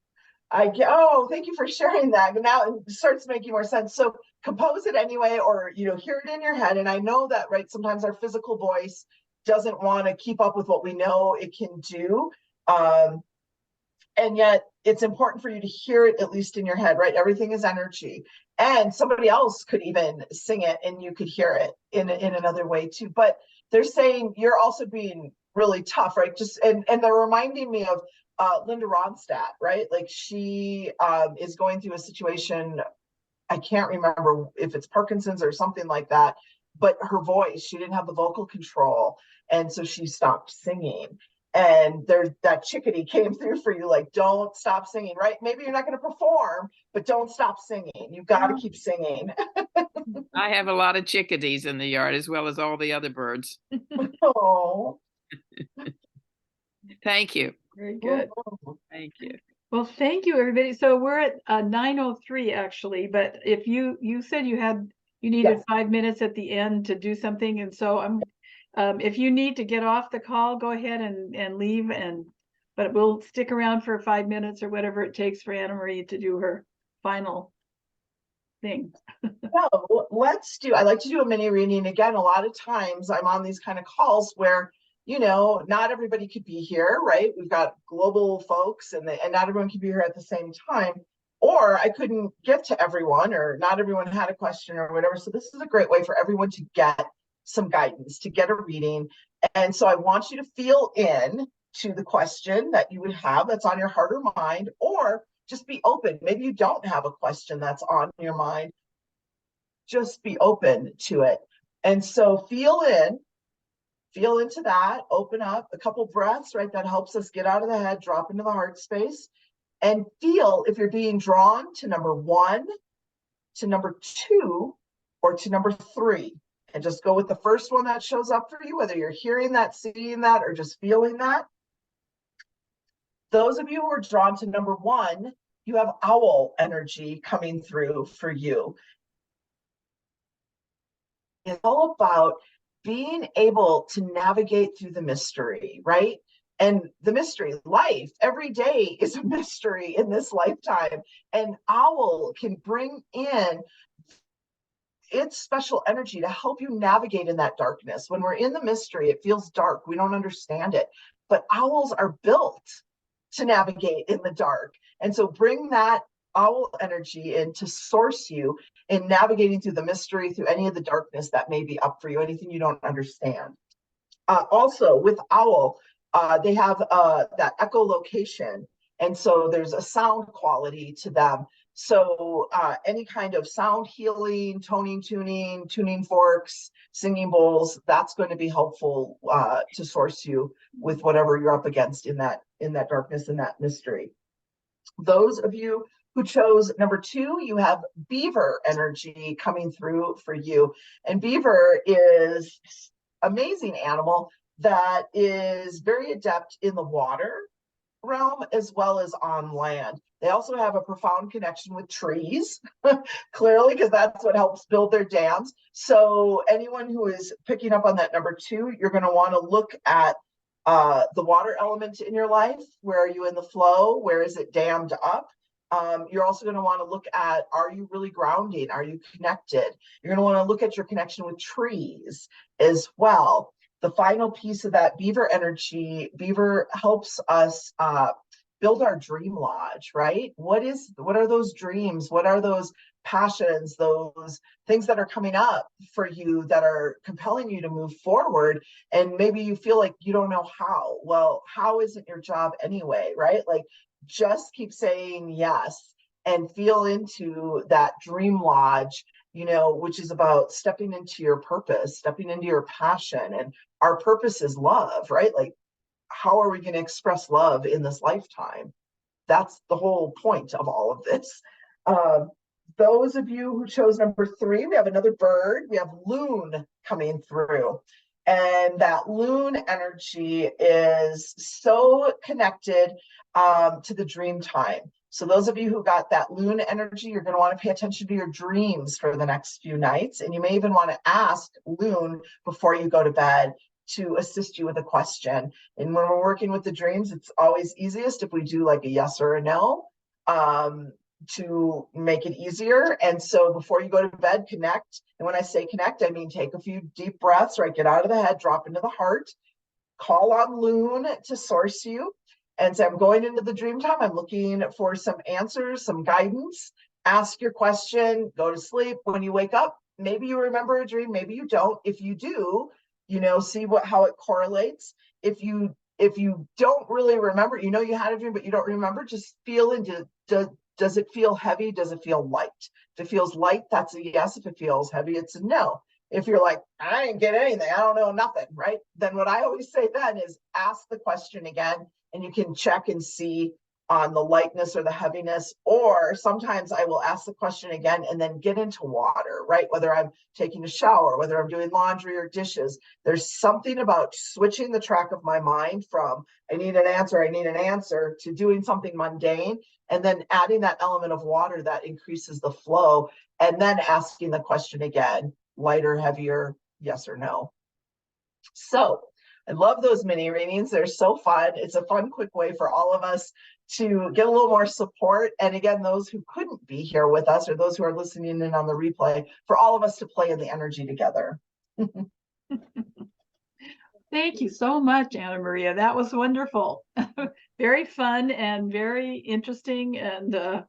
thank you for sharing that. Now it starts making more sense. So compose it anyway, or, you know, hear it in your head. And I know that, right, sometimes our physical voice doesn't want to keep up with what we know it can do. And yet it's important for you to hear it, at least in your head, right? Everything is energy. And somebody else could even sing it and you could hear it in another way too. But they're saying you're also being really tough, right? Just and they're reminding me of Linda Ronstadt, right? Like she is going through a situation, I can't remember if it's Parkinson's or something like that, but her voice, she didn't have the vocal control. And so she stopped singing. And there's that chickadee came through for you, like, don't stop singing, right? Maybe you're not going to perform, but don't stop singing. You've got to keep singing. I have a lot of chickadees in the yard as well as all the other birds. Oh. Thank you. Very good. Thank you. Well, thank you, everybody. So we're at 9:03 actually, but if you said you needed 5 minutes at the end to do something, and so if you need to get off the call, go ahead and leave, but we'll stick around for 5 minutes or whatever it takes for Anna Marie to do her final thing. Well, I like to do a mini reading. Again, a lot of times I'm on these kind of calls where, you know, not everybody could be here, right? We've got global folks and not everyone could be here at the same time, or I couldn't get to everyone, or not everyone had a question or whatever. So this is a great way for everyone to get some guidance, to get a reading. And so I want you to feel in to the question that you would have that's on your heart or mind, or just be open. Maybe you don't have a question that's on your mind. Just be open to it. And so feel into that, open up a couple breaths, right? That helps us get out of the head, drop into the heart space. and feel if you're being drawn to number 1, to number 2, or to number 3. And just go with the first one that shows up for you, whether you're hearing that, seeing that, or just feeling that. Those of you who are drawn to number 1, you have owl energy coming through for you. It's all about being able to navigate through the mystery, right? And the mystery, life, every day is a mystery in this lifetime. And owl can bring in its special energy to help you navigate in that darkness. When we're in the mystery, it feels dark. We don't understand it. But owls are built to navigate in the dark. And so bring that owl energy in to source you in navigating through the mystery, through any of the darkness that may be up for you, anything you don't understand. Also, with owl, they have that echolocation. And so there's a sound quality to them. So any kind of sound healing, toning, tuning forks, singing bowls, that's going to be helpful to source you with whatever you're up against in that darkness, in that mystery. Those of you who chose number 2, you have beaver energy coming through for you. And beaver is an amazing animal that is very adept in the water realm as well as on land. They also have a profound connection with trees, clearly, because that's what helps build their dams. So anyone who is picking up on that number 2, you're going to want to look at the water element in your life. Where are you in the flow? Where is it dammed up? You're also going to want to look at, are you really grounding? Are you connected? You're going to want to look at your connection with trees as well. The final piece of that beaver energy, beaver helps us build our dream lodge, right? What are those dreams? What are those passions, those things that are coming up for you that are compelling you to move forward? And maybe you feel like you don't know how. Well, how isn't your job anyway, right? Like, just keep saying yes and feel into that dream lodge, which is about stepping into your purpose, stepping into your passion. And our purpose is love, right? Like, how are we going to express love in this lifetime? That's the whole point of all of this. Those of you who chose number 3, we have another bird. We have loon coming through. And that loon energy is so connected to the dream time. So those of you who got that loon energy, you're going to want to pay attention to your dreams for the next few nights. And you may even want to ask loon before you go to bed to assist you with a question. And when we're working with the dreams, it's always easiest if we do like a yes or a no to make it easier. And so before you go to bed, connect. And when I say connect, I mean take a few deep breaths, right? Get out of the head, drop into the heart, call on loon to source you. And say, I'm going into the dream time. I'm looking for some answers, some guidance. Ask your question, go to sleep. When you wake up, maybe you remember a dream, maybe you don't. If you do, see how it correlates. If you don't really remember, you had a dream, but you don't remember, just feel into, does it feel heavy? Does it feel light? If it feels light, that's a yes. If it feels heavy, it's a no. If you're like, I didn't get anything, I don't know nothing, right? Then what I always say then is ask the question again, and you can check and see on the lightness or the heaviness. Or sometimes I will ask the question again and then get into water, right? Whether I'm taking a shower, whether I'm doing laundry or dishes, there's something about switching the track of my mind from I need an answer to doing something mundane, and then adding that element of water that increases the flow, and then asking the question again, lighter, heavier, yes or no. So I love those mini readings. They're so fun. It's a fun, quick way for all of us to get a little more support. And again, those who couldn't be here with us, or those who are listening in on the replay, for all of us to play in the energy together. Thank you so much, Anna Maria. That was wonderful. Very fun and very interesting. And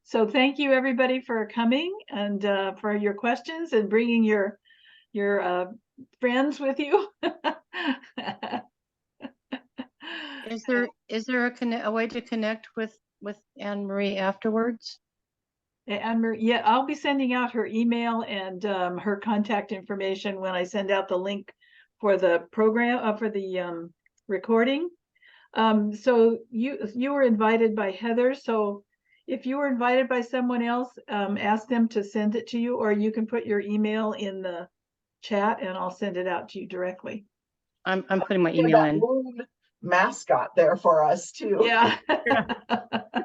so thank you, everybody, for coming and for your questions and bringing your friends with you. Is there a way to connect with Anne Marie afterwards? Anne Marie, yeah, I'll be sending out her email and her contact information when I send out the link for the program for the recording. So you were invited by Heather, so if you were invited by someone else, ask them to send it to you, or you can put your email in the chat and I'll send it out to you directly. I'm putting my And email that in. loon mascot there for us too. Yeah.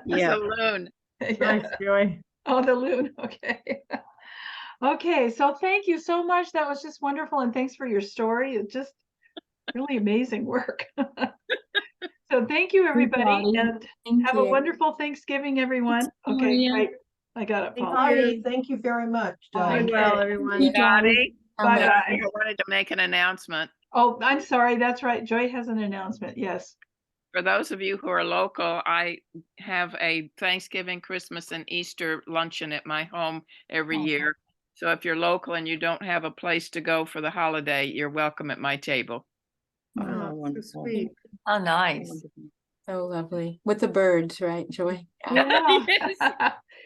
Yeah. Saloon. Nice, Joy. Oh, the loon. Okay. Okay. So thank you so much. That was just wonderful. And thanks for your story. It's just really amazing work. So thank you, everybody. Dottie. And Thank have a you. wonderful Thanksgiving, everyone. Okay, Maria. great. I got it, Thank Paul. Dottie, thank you very much, Be Dottie. well, Okay. everyone. You got it. Dottie, Bye bye. I wanted to make an announcement. Oh, I'm sorry. That's right. Joy has an announcement. Yes. For those of you who are local, I have a Thanksgiving, Christmas, and Easter luncheon at my home every year. So if you're local and you don't have a place to go for the holiday, you're welcome at my table. Oh, Oh, so wonderful. sweet. How nice. So lovely. With the birds, right, Joy? Yeah. Yes.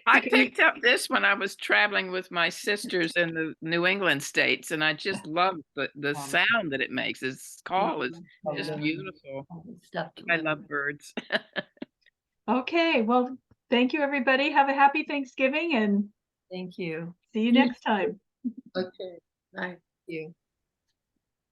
I You can eat- picked up this when I was traveling with my sisters in the New England states, and I just love the sound that it makes. Its call is just beautiful. Stuff to I learn. love birds. Okay. Well, thank you, everybody. Have a happy Thanksgiving and Thank you. see you next time. Okay, bye. You.